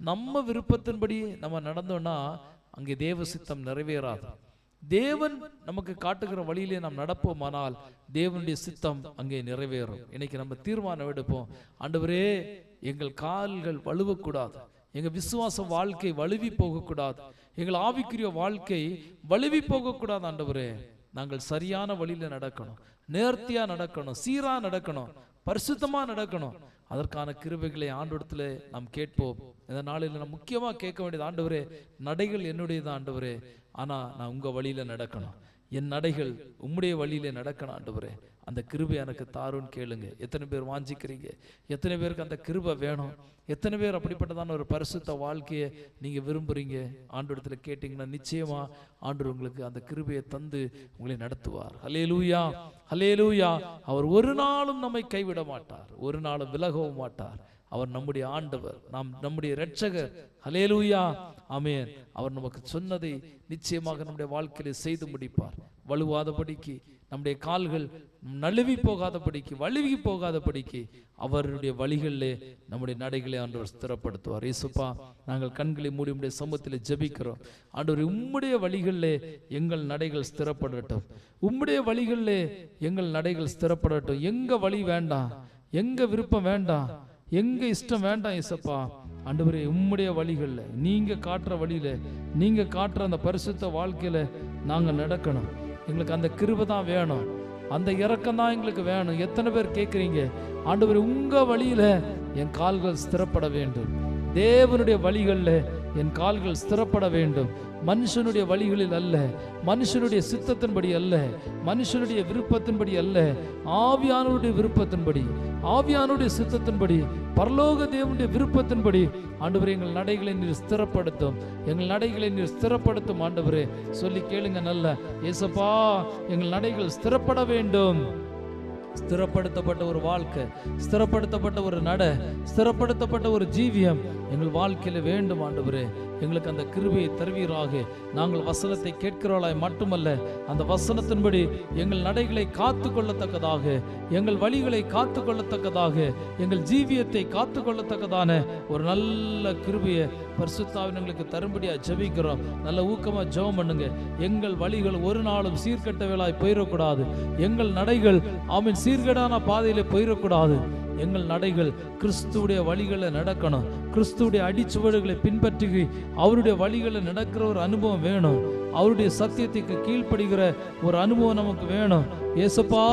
நம்ம விருப்பத்தின்படி நம்ம நடந்தோம்னா அங்கே தேவ சித்தம் நிறைவேறாது. தேவன் நமக்கு காட்டுகிற வழியிலே நாம் நடப்போமானால் தேவனுடைய சித்தம் அங்கே நிறைவேறும். இன்னைக்கு நம்ம தீர்மானம் எடுப்போம், ஆண்டவரே, எங்கள் கால்கள் வலுவக்கூடாது, எங்கள் விசுவாச வாழ்க்கை வலுவி போகக்கூடாது, எங்கள் ஆவிக்குரிய வாழ்க்கை வலுவி போகக்கூடாது. ஆண்டவரே, நாங்கள் சரியான வழியில நடக்கணும், நேர்த்தியா நடக்கணும், சீரா நடக்கணும், பரிசுத்தமா நடக்கணும். அதற்கான கிருபைகளை ஆண்டவரிடத்துல நாம் கேட்போம். இந்த நாளில் நாம் முக்கியமா கேட்க வேண்டியது, ஆண்டவரே, நடைகள் என்னுடையது ஆண்டவரே, ஆனா நான் உங்க வழியில நடக்கணும், என் நடைகள் உம்முடைய வழியில நடக்கணும் ஆண்டவரே, அந்த கிருபை எனக்கு தாருன்னு கேளுங்க. எத்தனை பேர் வாஞ்சிக்கிறீங்க? எத்தனை பேருக்கு அந்த கிருபை வேணும்? எத்தனை பேர் அப்படிப்பட்டதான ஒரு பரிசுத்த வாழ்க்கையை நீங்க விரும்புறீங்க? ஆண்டவரிடத்துல கேட்டீங்கன்னா நிச்சயமா ஆண்டவர் உங்களுக்கு அந்த கிருபையை தந்து உங்களை நடத்துவார். ஹல்லேலூயா, ஹல்லேலூயா. அவர் ஒரு நாளும் நம்மை கைவிட மாட்டார், ஒரு நாளும் விலகவும் மாட்டார். அவர் நம்முடைய ஆண்டவர், நம்முடைய இரட்சகர். ஹல்லேலூயா, ஆமென். அவர் நமக்கு சொன்னதை நிச்சயமாக நம்முடைய வாழ்க்கையில செய்து முடிப்பார். வலுவாதபடிக்கு, நம்முடைய கால்கள் நழுவி போகாதபடிக்கு, வழுவி போகாதபடிக்கு அவருடைய வழிகளிலே நம்முடைய நடைகளை ஆண்டவர் ஸ்திரப்படுத்துவார். இயேசுப்பா, நாங்கள் கண்களை மூடி உம்முடைய சமூகத்தில் ஜெபிக்கிறோம். ஆண்டவர், உம்முடைய வழிகளிலே எங்கள் நடைகள் ஸ்திரப்படட்டும், உம்முடைய வழிகளிலே எங்கள் நடைகள் ஸ்திரப்படட்டும். எங்க வழி வேண்டாம், எங்க விருப்பம் வேண்டாம், எங்க இஷ்டம் வேண்டாம். இயேசுப்பா, ஆண்டவரே, உம்முடைய வழிகளில், நீங்க காட்டுற வழியில, நீங்க காட்டுற அந்த பரிசுத்த வாழ்க்கையில நாங்கள் நடக்கணும். எங்களுக்கு அந்த கிருபை தான் வேணும், அந்த இரக்கம் தான் எங்களுக்கு வேணும். எத்தனை பேர் கேட்குறீங்க, ஆண்டவரே, உங்க வழியில என் கால்கள் ஸ்திரப்பட வேண்டும், தேவனுடைய வழிகளில் என் கால்கள் ஸ்திரப்பட வேண்டும், மனுஷனுடைய வழிகளில் அல்ல, மனுஷனுடைய சித்தத்தின்படி அல்ல, மனுஷனுடைய விருப்பத்தின்படி அல்ல, ஆவியானவருடைய விருப்பத்தின்படி, ஆவியானுடைய சித்தத்தின்படி, பரலோக தேவனுடைய விருப்பத்தின்படி ஆண்டவரே எங்கள் நடைகளை நீர் ஸ்திரப்படுத்தும், எங்கள் நடைகளை நீர் ஸ்திரப்படுத்தும். ஆண்டவரே, சொல்லி கேளுங்க நல்ல. ஏசப்பா, எங்கள் நடைகள் ஸ்திரப்பட வேண்டும். ஸ்திரப்படுத்தப்பட்ட ஒரு வாழ்க்கை, ஸ்திரப்படுத்தப்பட்ட ஒரு நட, ஸ்திரப்படுத்தப்பட்ட ஒரு ஜீவியம் எங்கள் வாழ்க்கையில வேண்டும். ஆண்டவரே, எங்களுக்கு அந்த கிருபையை தருவீராக. நாங்கள் வசனத்தை கேட்கிறவளாய் மட்டுமல்ல, அந்த வசனத்தின்படி எங்கள் நடைகளை காத்து கொள்ளத்தக்கதாக, எங்கள் வழிகளை காத்து கொள்ளத்தக்கதாக, எங்கள் ஜீவியத்தை காத்து கொள்ளத்தக்கதான ஒரு நல்ல கிருபையை பரிசுத்தாவின் எங்களுக்கு தரும்படியா ஜெபிக்கிறோம். நல்ல ஊக்கமா ஜெபம் பண்ணுங்க. எங்கள் வழிகள் ஒரு நாளும் சீர்கெட்டவளாய் போயிடக்கூடாது, எங்கள் நடைகள் ஆமீன் சீர்கேடான பாதையில போயிடக்கூடாது. எங்கள் நடைகள் கிறிஸ்துவுடைய வழிகளில் நடக்கணும், கிறிஸ்துவுடைய அடிச்சுவடுகளை பின்பற்றி அவருடைய வழிகளில் நடக்கிற ஒரு அனுபவம் வேணும், அவருடைய சத்தியத்துக்கு கீழ்ப்படுகிற ஒரு அனுபவம் நமக்கு வேணும். ஏசப்பா,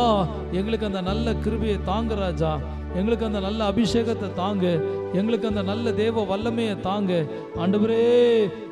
எங்களுக்கு அந்த நல்ல கிருபையை தாங்க ராஜா, எங்களுக்கு அந்த நல்ல அபிஷேகத்தை தாங்க. எங்களுக்கு அந்த நல்ல தேவ வல்லமையை தாங்க ஆண்டவரே.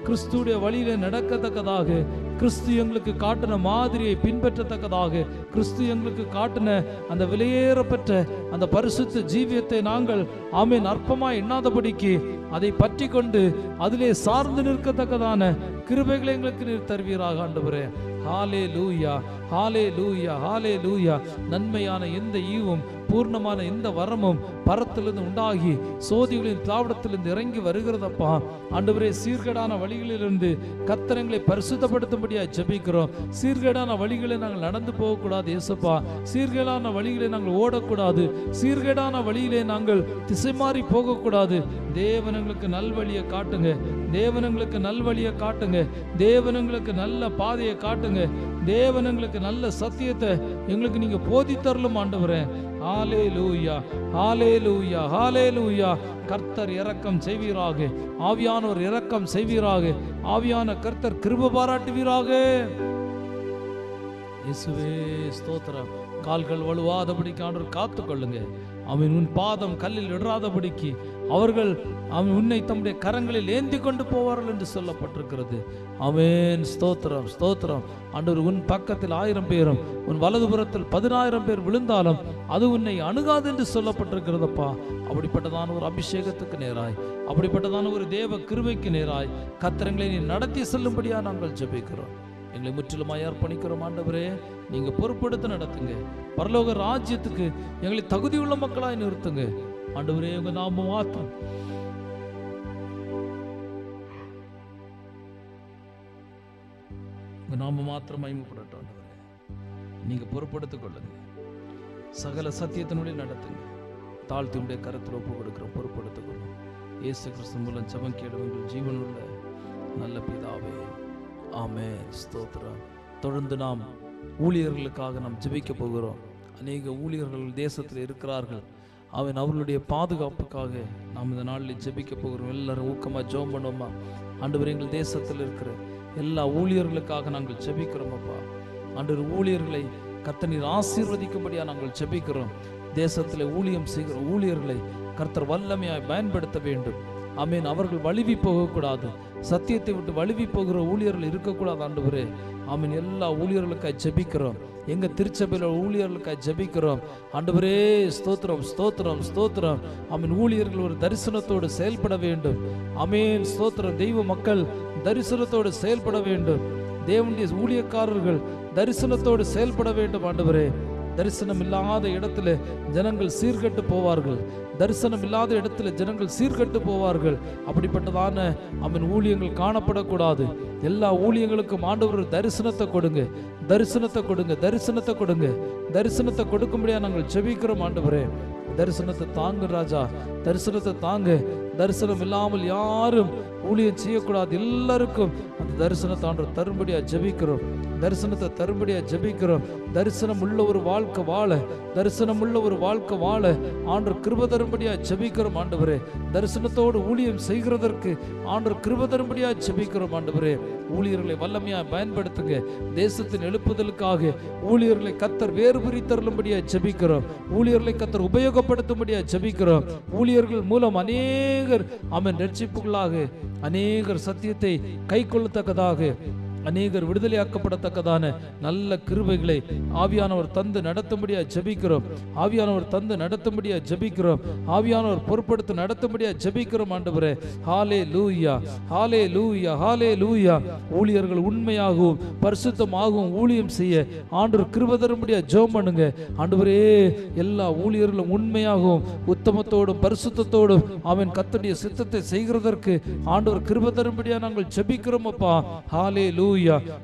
கிறிஸ்துடைய வழியில நடக்கத்தக்கதாக, கிறிஸ்து எங்களுக்கு காட்டின மாதிரியை பின்பற்றத்தக்கதாக, கிறிஸ்து எங்களுக்கு காட்டின அந்த விலையேறப்பெற்ற அந்த பரிசுத்த ஜீவியத்தை நாங்கள் ஆமென் அற்பமாய் எண்ணாதபடிக்கு அதை பற்றி கொண்டு அதிலே சார்ந்து நிற்கத்தக்கதான கிருபைகளை எங்களுக்கு நீர் தருவீராக ஆண்டவரே. ஹalleluya, ஹalleluya, ஹalleluya. நன்மையான எந்த ஈவும் பூர்ணமான எந்த வரமும் பரத்திலிருந்து உண்டாகி சோதிகளின் திராவிடத்திலிருந்து இறங்கி வருகிறதப்பா ஆண்டவரே. சீர்கேடான வழிகளிலிருந்து கர்த்தரங்களை பரிசுத்தப்படுத்தும்படியாக ஜெபிக்கிறோம். சீர்கேடான வழிகளை நாங்கள் நடந்து போகக்கூடாது இயேசுப்பா. சீர்கேடான வழிகளை நாங்கள் ஓடக்கூடாது. சீர்கேடான வழியிலே நாங்கள் திசை மாறி போகக்கூடாது. தேவனங்களுக்கு நல்வழியை காட்டுங்க, தேவனங்களுக்கு நல்வழியை காட்டுங்க, தேவனங்களுக்கு நல்ல பாதையை காட்டுங்க, தேவனங்களுக்கு நல்ல சத்தியத்தை எங்களுக்கு நீங்க போதித்தரலும் ஆண்டவரே. ஹalleluya, ஹalleluya, ஹalleluya. கர்த்தர் இரக்கம் செய்வீராக, ஆவியானவர் இரக்கம் செய்வீராக, ஆவியான கர்த்தர் கிருபை பாராட்டுவீராக. இயேசுவே ஸ்தோத்திரம். கால்கள் வலுவாதபடிக்கு ஆண்டவர் காத்துக்கொள்ளுங்க. அவன் உன் பாதம் கல்லில் இடராதபடிக்கு அவர்கள் அவன் உன்னை தம்முடைய கரங்களில் ஏந்தி கொண்டு போவார்கள் என்று சொல்லப்பட்டிருக்கிறது. ஆமென். ஸ்தோத்திரம், ஸ்தோத்திரம். ஆண்டவர் உன் பக்கத்தில் 1000 பேரும் உன் வலதுபுறத்தில் 10,000 பேர் விழுந்தாலும் அது உன்னை அணுகாது என்று சொல்லப்பட்டிருக்கிறதப்பா. அப்படிப்பட்டதான ஒரு அபிஷேகத்துக்கு நேராய், அப்படிப்பட்டதான ஒரு தேவ கிருபைக்கு நேராய் கர்த்தரங்களை நீ நடத்தி செல்லும்படியா நாங்கள் ஜெபிக்கிறோம். எங்களை முற்றிலுமாய் அர்ப்பணிக்கிறோம் ஆண்டவரே. நீங்க பொறுப்படுத்த நடத்துங்க. பரலோக ராஜ்யத்துக்கு எங்களை தகுதியுள்ள மக்களாய் நிறுத்துங்க ஆண்டவரே. உங்க நாம மாத்திரம் உங்க நாம மாத்திரம் மகிமைப்படட்டும் ஆண்டவரே. நீங்க பொறுப்படுத்திக் கொள்ளுங்க. சகல சத்தியத்தினுடைய நடத்துங்க. தாழ்த்தி உடைய கரத்தில் ஒப்பு கொடுக்கிறோம். பொறுப்படுத்திக் கொள்ளும். இயேசு கிறிஸ்து மூலம் ஜெபம் கேளும் எங்கள் ஜீவனுள்ள நல்ல பிதாவே, ஆமென். ஸ்தோத்திரம். தொடர்ந்து நாம் ஊழியர்களுக்காக நாம் ஜெபிக்க போகிறோம். அநேக ஊழியர்கள் தேசத்தில் இருக்கிறார்கள். அவர்களுடைய பாதுகாப்புக்காக நாம் இந்த நாளில் ஜெபிக்க போகிறோம். எல்லாரும் ஊக்கமாக ஜெபம் பண்ணுவோமா? ஆண்டவர், எங்கள் தேசத்தில் இருக்கிற எல்லா ஊழியர்களுக்காக நாங்கள் ஜெபிக்கிறோம் அப்பா. ஆண்டவர், ஊழியர்களை கர்த்தர் நீர் ஆசீர்வதிக்கும்படியாக நாங்கள் ஜெபிக்கிறோம். தேசத்தில் ஊழியம் செய்கிற ஊழியர்களை கர்த்தர் வல்லமையாய் பயன்படுத்த வேண்டும். ஆமென். அவர்கள் வழுவி போகக்கூடாது. சத்தியத்தை விட்டு வழுவி போகிற ஊழியர்கள் இருக்கக்கூடாது ஆண்டவரே. ஆமென். எல்லா ஊழியர்களுக்காக ஜெபிக்கிறோம். எங்க திருச்சபையில் ஊழியர்களுக்காக ஜெபிக்கிறோம் ஆண்டவரே. ஸ்தோத்திரம், ஸ்தோத்திரம், ஸ்தோத்திரம். ஆமென். ஊழியர்கள் ஒரு தரிசனத்தோடு செயல்பட வேண்டும். ஆமென். ஸ்தோத்திரம். தெய்வ மக்கள் தரிசனத்தோடு செயல்பட வேண்டும். தேவனுடைய ஊழியக்காரர்கள் தரிசனத்தோடு செயல்பட வேண்டும் ஆண்டவரே. தரிசனம் இல்லாத இடத்துல ஜனங்கள் சீர்கட்டு போவார்கள். தரிசனம் இல்லாத இடத்துல ஜனங்கள் சீர்கட்டு போவார்கள். அப்படிப்பட்டதான அவன் ஊழியங்கள் காணப்படக்கூடாது. எல்லா ஊழியங்களுக்கும் ஆண்டவர் தரிசனத்தை கொடுங்க, தரிசனத்தை கொடுங்க, தரிசனத்தை கொடுங்க. தரிசனத்தை கொடுக்கும்படியா நாங்கள் ஜெபிக்கிறோம் ஆண்டவரே. தரிசனத்தை தாங்க ராஜா, தரிசனத்தை தாங்க. தரிசனம் இல்லாமல் யாரும் ஊழியம் செய்யக்கூடாது. எல்லாருக்கும் அந்த தரிசனத்தை ஆண்டவர் தரும்படியா ஜெபிக்கிறோம். தரிசனத்தை தரும்படியா ஜெபிக்கிறோம். தரிசனம் உள்ள ஒரு வாழ்க்கை வாழ, தரிசனம் உள்ள ஒரு வாழ்க்கை வாழ ஆண்டவர் கிருபை தரும்படியா ஜெபிக்கிறோம் ஆண்டவரே. தரிசனத்தோடு ஊழியம் செய்கிறதற்கு ஆண்டவர் கிருபை தரும்படியா ஜெபிக்கிறோம் ஆண்டவரே. ஊழியர்களை வல்லமையா பயன்படுத்துங்க. தேசத்தின் எழுப்புதலுக்காக ஊழியர்களை கர்த்தர் வேறு பிரித்தருளும்படியா ஜெபிக்கிறோம். ஊழியர்களை கர்த்தர் உபயோகப்படுத்தும்படியா ஜெபிக்கிறோம். ஊழியர்கள் மூலம் அநேகர் ஆமென் ரட்சிப்புகளாக, அநேகர் சத்தியத்தை கை கொள்ளத்தக்கதாக, அநேகர் விடுதலையாக்கப்படத்தக்கதான நல்ல கிருபைகளை ஆவியானவர் தந்து நடத்தும்படியா ஜெபிக்கிறோம். ஆவியானவர் தந்து நடத்தும்படியா ஜெபிக்கிறோம். ஆவியானவர் பொறுப்படுத்த நடத்தும்படியா ஜெபிக்கிறோம் ஆண்டவரே. ஹalleluya, ஹalleluya, ஹalleluya. ஊழியர்கள் உண்மையாகவும் பரிசுத்தமாகவும் ஊழியம் செய்ய ஆண்டவர் கிருபை தரும்படியா ஜெபம் பண்ணுங்க ஆண்டவரே. எல்லா ஊழியர்களும் உண்மையாகவும் உத்தமத்தோடும் பரிசுத்தத்தோடும் அவன் கர்த்தருடைய சித்தத்தை செய்கிறதற்கு ஆண்டவர் கிருபை தரும்படியா நாங்கள் ஜெபிக்கிறோம் அப்பா. ஹalleluya.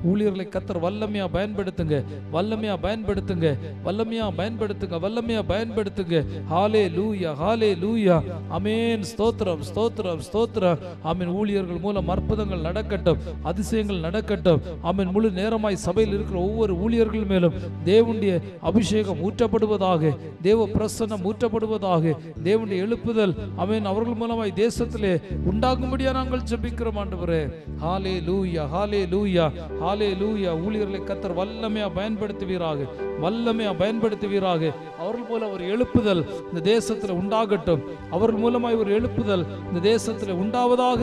ஊழியர்களை கர்த்தர் வல்லமையா பயன்படுத்துங்க, வல்லமையா பயன்படுத்துங்க, வல்லமையா பயன்படுத்துங்க, வல்லமையா பயன்படுத்துங்க. ஹalleluya, ஹalleluya. ஆமென். ஸ்தோத்திரம், ஸ்தோத்திரம், ஸ்தோத்திரம். ஆமென். ஊழியர்கள் மூலம் அற்புதங்கள் நடக்கட்டும், அதிசயங்கள் நடக்கட்டும். ஆமென். முழு நேரமாய் சபையில் இருக்கிற ஒவ்வொரு ஊழியர்கள் மேலும் தேவனுடைய அபிஷேகம் ஊற்றப்படுவதாக, தேவ பிரசன்னம் ஊற்றப்படுவதாக, தேவனுடைய எழுப்புதல் ஆமென் அவர்கள் மூலமாய் தேசத்திலே உண்டாகும்படியா நாங்கள் ஜெபிக்கிறோம் ஆண்டவரே. ஹalleluya, ஹalleluya. லூயா, ஹாலே லூயா. ஊழியர்களை கர்த்தர் வல்லமையா பயன்படுத்துவீராக, வல்லமையா பயன்படுத்துவீராக. அவர்கள் போல ஒரு எழுப்புதல் இந்த தேசத்தில் உண்டாகட்டும். அவர்கள் மூலமாய் ஒரு எழுப்புதல் இந்த தேசத்தில் உண்டாவதாக.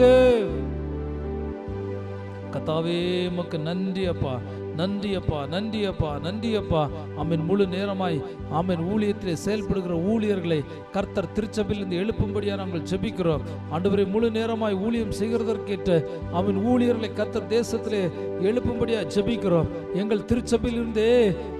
கர்த்தாவே உமக்கு நன்றி அப்பா, நன்றி அப்பா, நன்றி அப்பா, நன்றி அப்பா. ஆமென். முழு நேரமாய் ஆமென் ஊழியத்திலே செயல்படுகிற ஊழியர்களை கர்த்தர் திருச்சபையில் இருந்து எழுப்பும்படியா நாங்கள் ஜெபிக்கிறோம். ஆண்டவரே, முழு நேரமாய் ஊழியம் செய்கிறதற்கேற்ற ஆமென் ஊழியர்களை கர்த்தர் தேசத்திலே எழுப்பும்படியா ஜெபிக்கிறோம். எங்கள் திருச்சபையிலிருந்தே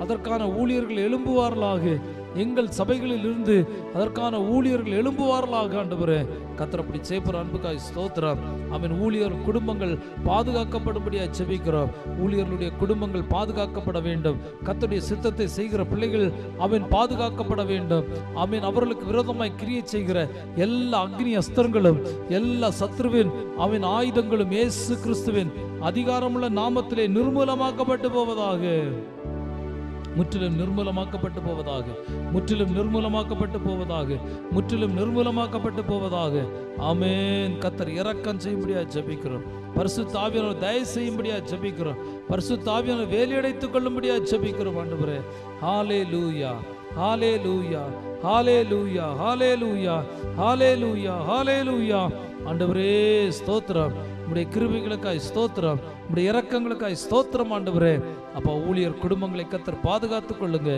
அதற்கான ஊழியர்கள் எழும்புவார்களாக. எங்கள் சபைகளில் இருந்து அதற்கான ஊழியர்கள் எழும்புவார்களாக. ஆண்டவரே, கர்த்தர் அப்படி செய்கிற அன்புக்காய் ஸ்தோத்திரம். ஆமென். ஊழியர் குடும்பங்கள் பாதுகாக்கப்படும்படியா ஜெபிக்கிறோம். ஊழியர்களுடைய குடும்பங்கள் பாதுகாக்கப்பட வேண்டும். கர்த்தருடைய சித்தத்தை செய்கிற பிள்ளைகள் ஆமென் பாதுகாக்கப்பட வேண்டும். ஆமென். அவர்களுக்கு விரோதமாய் கிரியை செய்கிற எல்லா அக்னி அஸ்திரங்களும் எல்லா சத்ருவின் ஆமென் ஆயுதங்களும் இயேசு கிறிஸ்துவின் அதிகாரமுள்ள நாமத்திலே நிர்மூலமாக்கப்பட்டு போவதாக. முற்றிலும் நிர்மூலமாக்கப்பட்டு போவதாக, முற்றிலும் நிர்மூலமாக்கப்பட்டு போவதாக, முற்றிலும் நிர்மூலமாக்கப்பட்டு போவதாக. ஆமென். கர்த்தர் இரக்கம் செய்யும்படியா ஜெபிக்கிறோம். பரிசுத்த ஆவியானவர் தயவு செய்யும்படியா ஜெபிக்கிறோம். பரிசுத்த ஆவியானவர் வேலையடைத்துக் கொள்ளும்படியா ஜெபிக்கிறோம். ஆண்டவரே, ஹல்லேலூயா, ஹல்லேலூயா, ஹல்லேலூயா, ஹல்லேலூயா, ஹல்லேலூயா, ஹல்லேலூயா. ஆண்டவரே ஸ்தோத்திரம். உம்முடைய கிருபைகளுக்காய் ஸ்தோத்திரம், உம்முடைய இரக்கங்களுக்காய் ஸ்தோத்திரம். ஆண்டவரே அப்பா, ஊழியர் குடும்பங்களை கர்த்தர் பாதுகாத்துக் கொள்ளுங்க.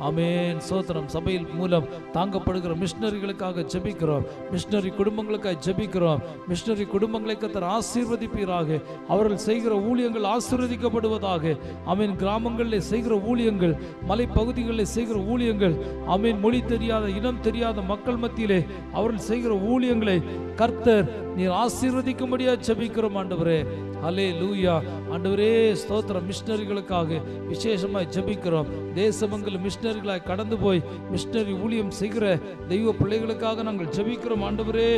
ஆமென். ஸ்தோத்திரம். சபையில் மூலம் தாங்கப்படுகிற மிஷனரிகளுக்காக ஜெபிக்கிறோம். மிஷனரி குடும்பங்களுக்காக ஜெபிக்கிறோம். மிஷனரி குடும்பங்களை கர்த்தர் ஆசீர்வதிப்பீராக. அவர்கள் செய்கிற ஊழியங்கள் ஆசீர்வதிக்கப்படுவதாக. ஆமென். கிராமங்களில் செய்கிற ஊழியங்கள், மலைப்பகுதிகளில் செய்கிற ஊழியங்கள், ஆமென், மொழி தெரியாத இனம் தெரியாத மக்கள் மத்தியிலே அவர்கள் செய்கிற ஊழியங்களை கர்த்தர் நீர் ஆசீர்வதிக்கும்படியா ஜெபிக்கிறோம். ஆண்டவரே, ஹல்லேலூயா. ஆண்டவரே ஸ்தோத்திரம். மிஷனரிகளுக்காக விசேஷமாய் ஜெபிக்கிறோம். தேசமங்கலம் மிஷனரிகளாய் கடந்து போய் மிஷனரி ஊழியம் செய்கிற தெய்வ பிள்ளைகளுக்காக நாங்கள் ஜெபிக்கிறோம். ஆண்டவரே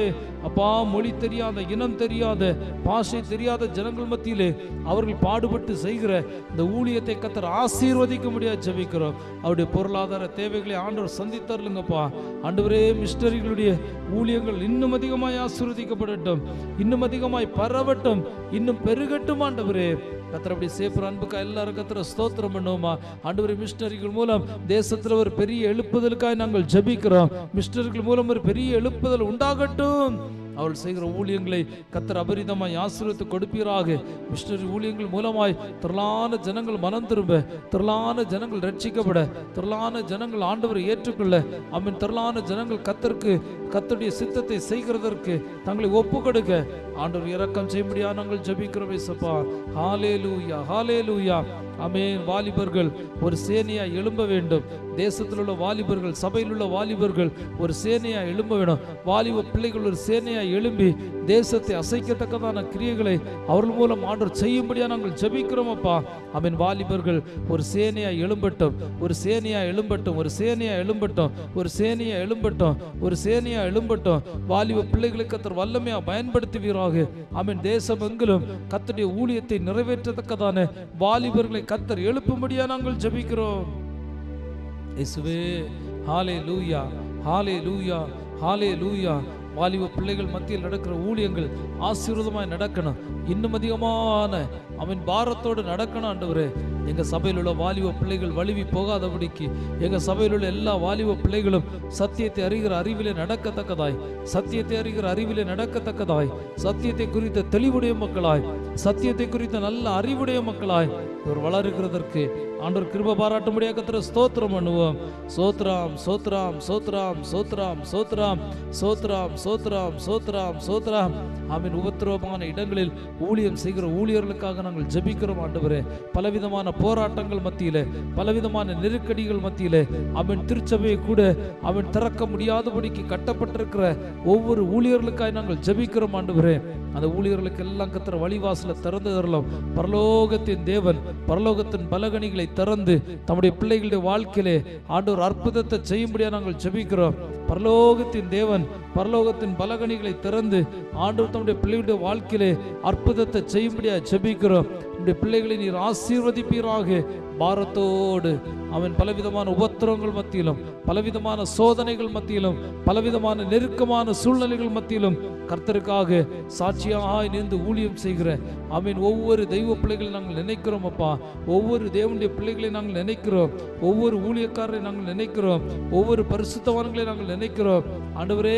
அப்பா, மொழி தெரியாத இனம் தெரியாத பாஷை தெரியாத ஜனங்கள் மத்தியிலே அவர்கள் பாடுபட்டு செய்கிற இந்த ஊழியத்தை கர்த்தர் ஆசீர்வதிக்க முடியாது ஜெபிக்கிறோம். அவருடைய பொருளாதார தேவைகளை ஆண்டவர் சந்தித்தருளுங்கப்பா. ஆண்டவரே, மிஷனரிகளுடைய ஊழியங்கள் இன்னும் அதிகமாய் ஆசீர்வதிக்கப்படட்டும், இன்னும் அதிகமாய் பரவட்டும், இன்னும் பெருகட்டும். ஆண்டவரே கர்த்தர் அப்படி சேப்புற அன்புக்காக எல்லாரும் கர்த்தரை ஸ்தோத்திரம் பண்ணுவோமா. ஆண்டவரே, மிஷனரிகள் மூலம் தேசத்தில் ஒரு பெரிய எழுப்புதலுக்காக நாங்கள் ஜெபிக்கிறோம். மிஷனரிகள் மூலம் ஒரு பெரிய எழுப்புதல் உண்டாகட்டும். அவள் செய்கிற ஊழியங்களை கர்த்தர் அபரிதமாய் ஆசீர்வதித்து கொடுப்பீராக. மிஷனரி ஊழியங்கள் மூலமாய் திரளான ஜனங்கள் மனம் திரும்ப, திரளான ஜனங்கள் ரட்சிக்கப்பட, திரளான ஜனங்கள் ஆண்டவரை ஏற்றுக்கொள்ள, ஆமென், திரளான ஜனங்கள் கர்த்தருடைய சித்தத்தை செய்கிறதற்கு தங்களை ஒப்பு கொடுக்க ஆண்டவர் இரக்கம் செய்யும்படியா நாங்கள் ஜெபிக்கிறோம். இயேசுப்பா, ஹல்லேலூயா, ஹல்லேலூயா. ஆமென். வாலிபர்கள் ஒரு சேனையா எழும்ப வேண்டும். தேசத்தில் உள்ள வாலிபர்கள், சபையில் உள்ள வாலிபர்கள் ஒரு சேனையா எழும்ப வேண்டும். வாலிப பிள்ளைகள் ஒரு சேனையா எழும்பி தேசத்தை அசைக்கத்தக்கதான கிரியைகளை அவர்கள் மூலம் ஆண்டவர் செய்யும்படியா நாங்கள் ஜெபிக்கிறோம் அப்பா. ஆமென். வாலிபர்கள் ஒரு சேனையா எழும்பட்டும், ஒரு சேனையா எழும்பட்டும், ஒரு சேனையா எழும்பட்டும், ஒரு சேனையா எழும்பட்டும், ஒரு சேனையா எழும்பட்டும். வாலிப பிள்ளைகளை கர்த்தர் வல்லமையா பயன்படுத்துவீராக. ஆமென். தேசம் எங்கிலும் கர்த்தருடைய ஊழியத்தை நிறைவேற்றத்தக்கதான வாலிபர்களை கர்த்தர் எழுப்பும்படியா நாங்கள் ஜெபிக்கிறோம். இயேசுவே, ஹல்லேலூயா, ஹல்லேலூயா, ஹல்லேலூயா. வாலிப பிள்ளைகள் மத்தியில் நடக்கிற ஊழியங்கள் ஆசீர்வாதமாய் நடக்கணும். இன்னும் அதிகமான அவன் பாரத்தோடு நடக்கணும். ஆண்டவரே, எங்க சபையில் உள்ள வாலிப பிள்ளைகள் வலிவி போகாதபடிக்கு எங்க சபையில் உள்ள எல்லா வாலிப பிள்ளைகளும் சத்தியத்தை அறிகிற அறிவிலே நடக்கத்தக்கதாய், சத்தியத்தை அறிகிற அறிவிலே நடக்கத்தக்கதாய், சத்தியத்தை குறித்த தெளிவுடைய மக்களாய், சத்தியத்தை குறித்த நல்ல அறிவுடைய மக்களாய் இவர் வளருகிறதற்கு ஆண்டவர் கிருபை பாராட்டும்படியாக கர்த்தரை ஸ்தோத்திரம் பண்ணுவோம். சோத்ராம், சோத்ராம், சோத்ராம், சோத்ராம், சோத்ராம், சோத்ராம், சோத்ராம், சோத்ராம், சோத்ராம். ஆமென். உபத்திரவமான இடங்களில் ஊழியம் செய்கிற ஊழியர்களுக்காக நாங்கள் ஜெபிக்கிறோம். ஆண்டவரே, பலவிதமான போராட்டங்கள் மத்தியிலே, பலவிதமான நெருக்கடிகள் மத்தியிலே அவன் திருச்சபையை கூட அவன் திறக்க முடியாதபடிக்கு கட்டப்பட்டிருக்கிற ஒவ்வொரு ஊழியர்களுக்காக நாங்கள் ஜெபிக்கிறோம். ஆண்டவரே, அந்த ஊழியர்களுக்கு எல்லாம் கர்த்தர் வழிவாசலை திறந்து தரலாம். பரலோகத்தின் தேவன் பரலோகத்தின் பலகணிகளை திறந்து தம்முடைய பிள்ளைகளுடைய வாழ்க்கையிலே ஆண்டவர் அற்புதத்தை செய்யும்படியா நாங்கள் ஜெபிக்கிறோம். பரலோகத்தின் தேவன் பரலோகத்தின் பலகணிகளை திறந்து ஆண்டவர் தம்முடைய பிள்ளைகளுடைய வாழ்க்கையிலே அற்புதத்தை செய்யும்படியா ஜெபிக்கிறோம். நம்முடைய பிள்ளைகளை நீர் ஆசீர்வதிப்பீராக. பாரத்தோடு அவன் பலவிதமான உபத்திரவங்கள் மத்தியிலும், பலவிதமான சோதனைகள் மத்தியிலும், பலவிதமான நெருக்கமான சூழ்நிலைகள் மத்தியிலும் கர்த்தருக்காக சாட்சியாக நின்று ஊழியம் செய்கிற அவன் ஒவ்வொரு தெய்வ பிள்ளைகளை நாங்கள் நினைக்கிறோம் அப்பா. ஒவ்வொரு தேவனுடைய பிள்ளைகளை நாங்கள் நினைக்கிறோம். ஒவ்வொரு ஊழியக்காரரை நாங்கள் நினைக்கிறோம். ஒவ்வொரு பரிசுத்தவான்களை நாங்கள் நினைக்கிறோம். ஆண்டவரே,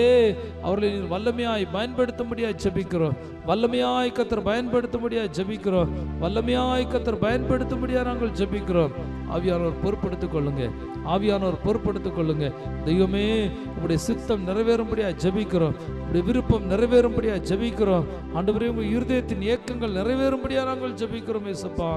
அவர்களை நீர் வல்லமையாய் பயன்படுத்தும்படியாய் ஜெபிக்கிறோம். வல்லமையாய் கர்த்தர் பயன்படுத்தும்படியாய் ஜெபிக்கிறோம். வல்லமையாய் கர்த்தர் பயன்படுத்தும்படியா நாங்கள் ஜெபிக்கிறோம். ஆவியானவர் பொறுப்படுத்திக் கொள்ளுங்க. ஆவியானவர் பொறுப்படுத்திக் கொள்ளுங்க. தெய்வமே, உங்களுடைய சித்தம் நிறைவேறும்படியா ஜெபிக்கிறோம். உங்களுடைய விருப்பம் நிறைவேறும்படியா ஜெபிக்கிறோம். ஆண்டவரே, உங்கள் இருதயத்தின் ஏக்கங்கள் நிறைவேறும்படியா நாங்கள் ஜெபிக்கிறோம் இயேசுப்பா.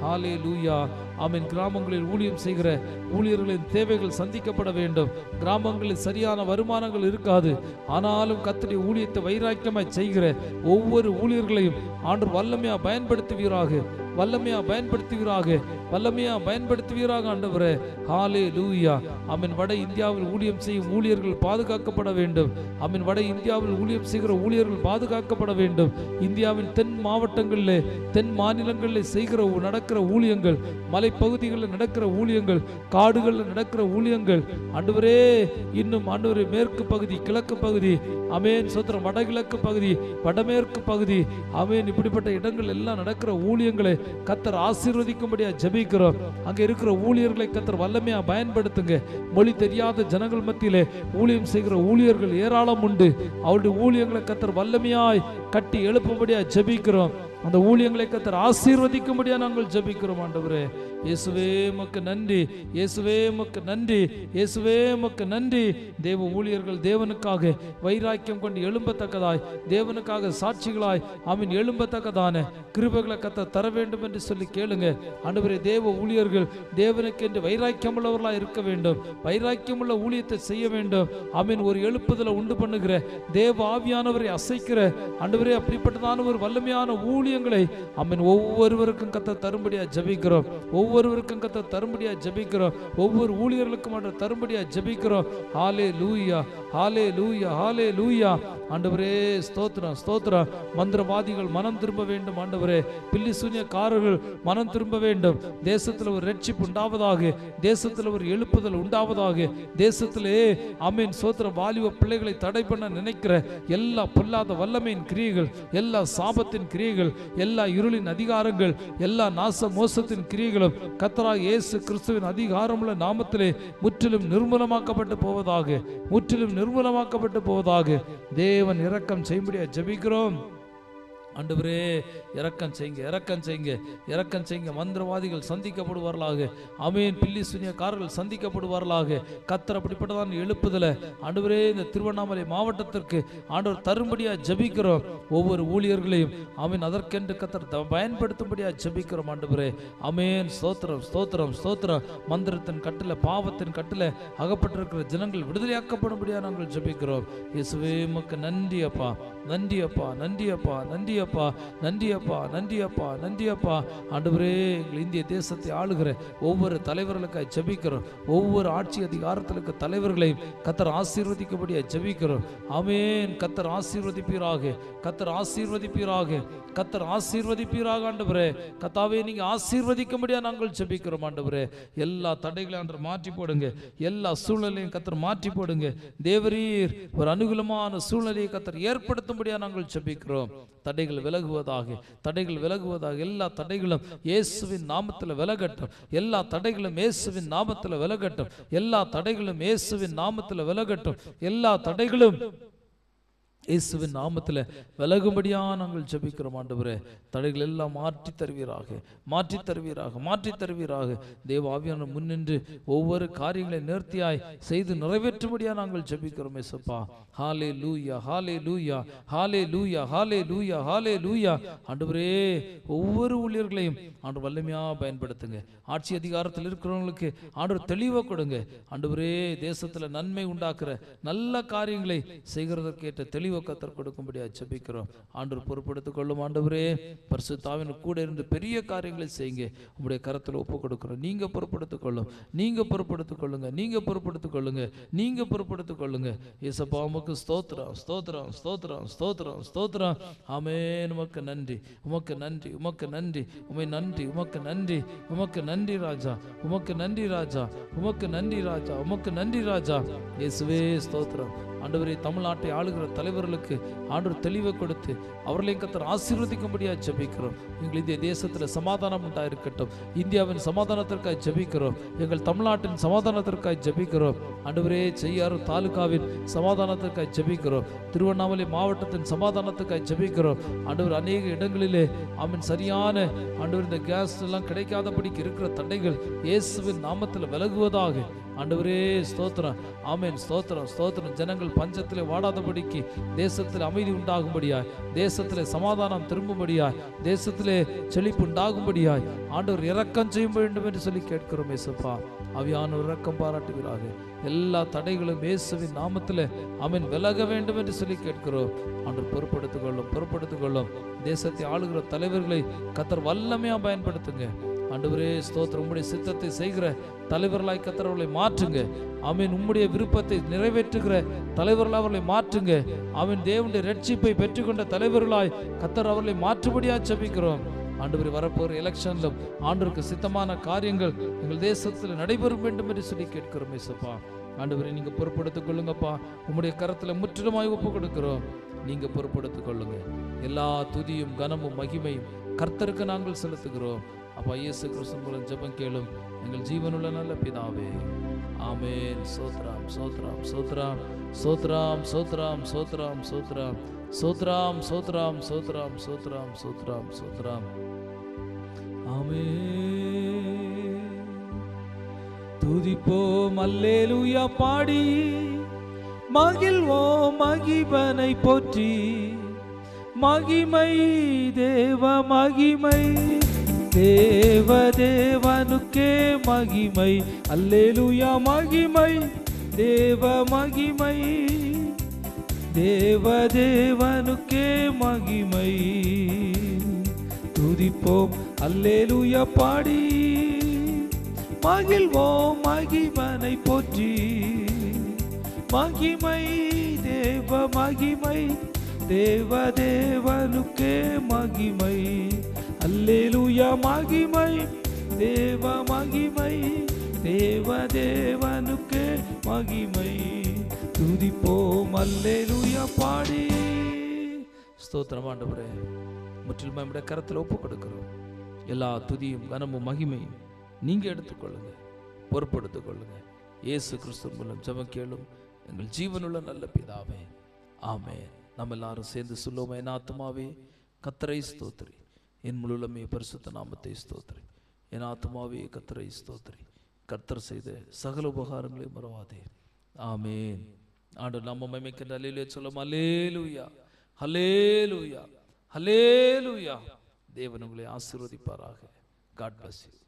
ஹல்லேலூயா. ஆமென். கிராமங்களில் ஊழியம் செய்கிற ஊழியர்களின் தேவைகள் சந்திக்கப்பட வேண்டும். கிராமங்களில் சரியான வருமானங்கள் இருக்காது. ஆனாலும் கர்த்தருடைய ஊழியத்தை வைராக்கியமாய் செய்கிற ஒவ்வொரு ஊழியர்களையும் ஆண்டவர் வல்லமையா பயன்படுத்துவீராக. வல்லமையா பயன்படுத்துவீராக. வல்லமையா பயன்படுத்துவீராக ஆண்டவரே. ஹல்லேலூயா. ஆமென். வட இந்தியாவில் ஊழியம் செய்யும் ஊழியர்கள் பாதுகாக்கப்பட வேண்டும். ஆமென். வட இந்தியாவில் ஊழியம் செய்கிற ஊழியர்கள் பாதுகாக்கப்பட வேண்டும். இந்தியாவின் தென் மாவட்டங்களிலே, தென் மாநிலங்களில் செய்கிற நடக்கிற ஊழியங்கள், மலைப்பகுதிகளில் நடக்கிற ஊழியங்கள், காடுகளில் நடக்கிற ஊழியங்கள் ஆண்டவரே, இன்னும் ஆண்டவரே மேற்கு பகுதி, கிழக்கு பகுதி, ஆமென் சோத்திரம், வடகிழக்கு பகுதி, வடமேற்கு பகுதி, ஆமென், இப்படிப்பட்ட இடங்கள் எல்லாம் நடக்கிற ஊழியங்களை கர்த்தர் ஆசீர்வதிக்கும்படியா ஜெபிக்கிறோம். அங்க இருக்கிற ஊழியர்களை கர்த்தர் வல்லமையா பயன்படுத்துங்க. மொழி தெரியாத ஜனங்கள் மத்தியிலே ஊழியம் செய்கிற ஊழியர்கள் ஏராளம் உண்டு. அவருடைய ஊழியங்களை கர்த்தர் வல்லமையாய் கட்டி எழுப்பும்படியா ஜெபிக்கிறோம். அந்த ஊழியங்களை கர்த்தர் ஆசீர்வதிக்கும்படியா நாங்கள் ஜெபிக்கிறோம். ஆண்டவரே, இயேசுவே உமக்கு நன்றி. இயேசுவே உமக்கு நன்றி. இயேசுவே உமக்கு நன்றி. தேவ ஊழியர்கள் தேவனுக்காக வைராக்கியம் கொண்டு எழும்பத்தக்கதாய், தேவனுக்காக சாட்சிகளாய் ஆமீன் எழும்பத்தக்கதான கிருபைகளை கர்த்தர் தர வேண்டும் என்று சொல்லி கேளுங்க. ஆண்டவரே, தேவ ஊழியர்கள் தேவனுக்கு என்று வைராக்கியம் உள்ளவர்களாய் இருக்க வேண்டும். வைராக்கியம் உள்ள ஊழியத்தை செய்ய வேண்டும். ஆமீன். ஒரு எழுப்புதலை உண்டு பண்ணுகிற தேவ ஆவியானவரை அசைக்கிற ஆண்டவரே, அப்படிப்பட்டதான ஒரு வல்லமையான ஊழியங்களை ஆமீன் ஒவ்வொருவருக்கும் கர்த்தர் தரும்படியா ஜெபிக்கிறோம். ஒவ்வொருவருக்கும் கர்த்தர் தரும்படியா ஜெபிக்கிறோம். ஒவ்வொரு ஊழியர்களுக்கும் ஆண்டவர் தரும்படியா ஜெபிக்கிறோம். ஹல்லேலூயா. ஹல்லேலூயா. ஹல்லேலூயா. ஆண்டவரே, ஸ்தோத்திரம், ஸ்தோத்திரம். மந்திரவாதிகள் மனம் திரும்ப வேண்டும். ஆண்டவரே, பில்லி சூனியக்காரர்கள் மனம் திரும்ப வேண்டும். தேசத்தில் ஒரு ரட்சிப்பு உண்டாவதாக. தேசத்தில் ஒரு எழுப்புதல் உண்டாவதாக. தேசத்திலே ஆமீன் ஸ்தோத்திரம், வாலிப பிள்ளைகளை தடை பண்ண நினைக்கிற எல்லா பொல்லாத வல்லமையின் கிரியைகள், எல்லா சாபத்தின் கிரியைகள், எல்லா இருளின் அதிகாரங்கள், எல்லா நாச மோசத்தின் கிரியைகளும் கர்த்தராகிய இயேசு கிறிஸ்துவின் அதிகாரமுள்ள நாமத்திலே முற்றிலும் நிர்மூலமாக்கப்பட்டு போவதாக. முற்றிலும் நிர்மூலமாக்கப்பட்டு போவதாக. தேவன் இரக்கம் செய்யும்படியா ஜெபிக்கிறோம். ஆண்டவரே, இரக்கம் செய்யுங்க, இரக்கம் செய்யுங்க, இரக்கம் செய்யுங்க. மந்திரவாதிகள் சந்திக்கப்படுவார்களாக. ஆமீன். பில்லி சூனியக்காரர்கள் சந்திக்கப்படுவார்களாக. கர்த்தர் அப்படிப்பட்டதான் எழுப்புதல ஆண்டவரே இந்த திருவண்ணாமலை மாவட்டத்திற்கு ஆண்டவர் தரும்படியா ஜெபிக்கிறோம். ஒவ்வொரு ஊழியர்களையும் ஆமீன் அதற்கென்று கர்த்தர் பயன்படுத்தும்படியா ஜெபிக்கிறோம். ஆண்டவரே, ஆமீன். ஸ்தோத்திரம், ஸ்தோத்திரம், ஸ்தோத்திரம். மந்திரத்தின் கட்டில, பாவத்தின் கட்டில அகப்பட்டிருக்கிற ஜனங்கள் விடுதலையாக்கப்படும்படியா நாங்கள் ஜெபிக்கிறோம். இயேசுவே உமக்கு நன்றி அப்பா, நன்றி அப்பா, நன்றி அப்பா, நன்றி அப்பா, நன்றி அப்பா, நன்றி அப்பா, நன்றி அப்பா. ஆண்டவரே, எங்கள் இந்திய தேசத்தை ஆளுகிற ஒவ்வொரு தலைவர்களுக்காக ஜெபிக்கிறோம். ஒவ்வொரு ஆட்சி அதிகாரத்திற்கு தலைவர்களையும் கர்த்தர் ஆசீர்வதிக்கும்படியா ஜெபிக்கிறோம். ஆமென். கர்த்தர் ஆசீர்வதிப்பீராக. கர்த்தர் ஆசீர்வதிப்பீராக. கர்த்தர் ஆசீர்வதிப்பீராக. ஆண்டவரே, கர்த்தாவே, நீங்க ஆசீர்வதிக்கும்படியா நாங்கள் ஜெபிக்கிறோம். ஆண்டவரே, எல்லா தடைகளையும் ஆண்டவர் மாற்றி போடுங்க. எல்லா சூழ்நிலையும் கர்த்தர் மாற்றி போடுங்க. தேவரீர் ஒரு அனுகூலமான சூழ்நிலையை கர்த்தர் ஏற்படுத்தும்படியா நாங்கள் ஜெபிக்கிறோம். தடைகள் விலகுவதாக. தடைகள் விலகுவதாக. எல்லா தடைகளும் இயேசுவின் நாமத்தில் விலகட்டும். எல்லா தடைகளும் இயேசுவின் நாமத்தில் விலகட்டும். எல்லா தடைகளும் இயேசுவின் நாமத்தில் விலகட்டும். எல்லா தடைகளும் இயேசுவின் நாமத்தில் விலகும்படியா நாங்கள் ஜெபிக்கிறோம். ஆண்டவரே, தடைகள் எல்லாம் மாற்றி தருவீராக, மாற்றி தருவீராக, மாற்றி தருவீராக. தேவ ஆவியானவர் முன்னின்று ஒவ்வொரு காரியங்களை நேர்த்தியாய் செய்து நிறைவேற்றும்படியா நாங்கள் ஜெபிக்கிறோம். இயேசுப்பா, ஹல்லேலூயா, ஹல்லேலூயா, ஹல்லேலூயா, ஹல்லேலூயா, ஹல்லேலூயா. ஆண்டவரே, ஒவ்வொரு ஊழியர்களையும் ஆண்டவர் வல்லமையா பயன்படுத்துங்க. ஆட்சி அதிகாரத்தில் இருக்கிறவங்களுக்கு ஆண்டவர் தெளிவாக கொடுங்க. ஆண்டவரே, தேசத்தில் நன்மை உண்டாக்குற நல்ல காரியங்களை செய்கிறதற்கு ஏற்ற தெளிவு தெளிவை கத்தர் கொடுக்கும்படியா ஜெபிக்கிறோம். ஆண்டவர் பொறுப்படுத்திக் கொள்ளும். ஆண்டவரே, பரிசுத்தாவின் கூட இருந்து பெரிய காரியங்களை செய்யுங்க. உங்களுடைய கரத்தில் ஒப்பு கொடுக்கிறோம். நீங்க பொறுப்படுத்திக் கொள்ளும், நீங்க பொறுப்படுத்திக் கொள்ளுங்க, நீங்க பொறுப்படுத்திக் கொள்ளுங்க, நீங்க பொறுப்படுத்திக் கொள்ளுங்க. இயேசப்பா, உமக்கு ஸ்தோத்திரம், ஸ்தோத்திரம், ஸ்தோத்திரம், ஸ்தோத்திரம், ஸ்தோத்திரம். ஆமென். உமக்கு நன்றி, உமக்கு நன்றி, உமக்கு நன்றி, உமை நன்றி, உமக்கு நன்றி, உமக்கு நன்றி ராஜா, உமக்கு நன்றி ராஜா, உமக்கு நன்றி ராஜா, உமக்கு நன்றி ராஜா. இயேசுவே ஸ்தோத்திரம். ஆண்டவரே, தமிழ்நாட்டை ஆளுகிற தலைவர்களுக்கு ஆண்டவர் தெளிவை கொடுத்து அவர்களையும் கர்த்தர் ஆசீர்வதிக்கும்படியாக ஜெபிக்கிறோம். எங்கள் இந்திய தேசத்தில் சமாதானம் உண்டாயிருக்கட்டும். இந்தியாவின் சமாதானத்திற்காக ஜெபிக்கிறோம். எங்கள் தமிழ்நாட்டின் சமாதானத்திற்காக ஜெபிக்கிறோம். ஆண்டவரே, செய்யாறு தாலுகாவின் சமாதானத்திற்காக ஜெபிக்கிறோம். திருவண்ணாமலை மாவட்டத்தின் சமாதானத்துக்காக ஜெபிக்கிறோம். ஆண்டவர், அநேக இடங்களிலே ஆமென் சரியான ஆண்டவர் இந்த கேஸ் எல்லாம் கிடைக்காதபடிக்கு இருக்கிற தடைகள் இயேசுவின் நாமத்தில் விலகுவதாக. ஆண்டவரே ஸ்தோத்திரம். ஆமென். ஸ்தோத்திரம், ஸ்தோத்திரம். ஜனங்கள் பஞ்சத்திலே வாடாதபடிக்கு தேசத்தில் அமைதி உண்டாகும்படியாய், தேசத்திலே சமாதானம் திரும்பும்படியாய், தேசத்திலே செழிப்பு உண்டாகும்படியாய் ஆண்டவர் இரக்கம் செய்ய வேண்டும் என்று சொல்லி கேட்கிறோம். இயேசுப்பா, ஆவியானவர் இரக்கம் பாராட்டுகிறாங்க. எல்லா தடைகளும் இயேசுவின் நாமத்தில் ஆமென் விலக வேண்டும் என்று சொல்லி கேட்கிறோம். ஆண்டவர் பொறுப்படுத்திக் கொள்ளும், பொறுப்படுத்திக் கொள்ளும். தேசத்தை ஆளுகிற தலைவர்களை கர்த்தர் வல்லமையா பயன்படுத்துங்க. ஆண்டவரே ஸ்தோத்திரம். உம்முடைய சித்தத்தை செய்கிற தலைவர்களாய் கர்த்தர் அவர்களை மாற்றுங்க. ஆமென். உம்முடைய விருப்பத்தை நிறைவேற்றுகிற தலைவர்களாய் அவர்களை மாற்றுங்க. ஆமென். தேவனுடைய ரட்சிப்பை பெற்றுக்கொண்ட தலைவர்களாய் கர்த்தர் அவர்களை மாற்றும்படியா ஜெபிக்கிறோம். ஆண்டவரே, வரப்போகிற எலெக்ஷனிலும் ஆண்டவருக்கு சித்தமான காரியங்கள் எங்கள் தேசத்தில் நடைபெறும் வேண்டும் என்று சொல்லி கேட்கிறோம். இயேசுப்பா, ஆண்டவரே, நீங்க பொறுப்படுத்திக் கொள்ளுங்கப்பா. உம்முடைய கரத்தில் முற்றிலுமாய் ஒப்பு கொடுக்கிறோம். நீங்க பொறுப்படுத்திக் கொள்ளுங்க. எல்லா துதியும் கனமும் மகிமையும் கர்த்தருக்கு நாங்கள் செலுத்துகிறோம். அப்பா, இயேசு கிறிஸ்து மூலம் ஜெபம் கேளும் எங்கள் ஜீவனுள்ள நல்ல பிதாவே. ஆமென். சோத்ராம், சோத்ராம், சோத்ராம், சோத்ராம், சோத்ராம், சோத்ராம், சோத்ராம், சோத்ராம், சோத்ராம், சோத்ராம், சோத்ராம், சோத்ராம், சோத்ராம். ஆமென். துதிப்போம் அல்லேலூயா பாடி, மகிழ்வோம் மகிபனை போற்றி. மகிமை தேவ மகிமை, தேவ தேவனுக்கே மகிமை. அல்லேலூயா மகிமை, தேவ மகிமை, தேவ தேவனுக்கே மகிமை. துதிப்போம் அல்லேலூயா பாடி, மகிழ்வோம் மகிபனை போற்றி. மகிமை தேவ மகிமை, தேவ தேவனுக்கே மகிமை. அல்லேலூயா மகிமை, தேவ மகிமை, தேவ தேவனுக்கே மகிமை. துதிப்போம் அல்லேலூயா பாடி. ஸ்தோத்திரம். ஆண்டவரே, முற்றிலும் நம்முடைய கரத்தில் ஒப்பு கொடுக்கிறோம். எல்லா துதியும் கனமும் மகிமையும் நீங்க எடுத்துக்கொள்ளுங்க, பொறுப்படுத்திக் கொள்ளுங்க. இயேசு கிறிஸ்து மூலம் ஜெபம் கேளும் எங்கள் ஜீவனுள்ள நல்ல பிதாவே. ஆமென். நம்ம எல்லாரும் சேர்ந்து சொல்லுவோம். என் ஆத்துமாவே கர்த்தரை ஸ்தோத்திரி, என் முழுமே பரிசுத்த நாமத்தை ஸ்தோத்திரி. என் ஆத்துமாவே கர்த்தரை ஸ்தோத்திரி, கர்த்தர் செய்த சகல உபகாரங்களை மறவாதே. ஆமென். ஆண்டவர் நம்ம மகிமைக்கு அல்லேலூயா சொல்லும். அல்லேலூயா, அல்லேலூயா, அல்லேலூயா. தேவன் உங்களை ஆசீர்வதிப்பாராக. God bless you.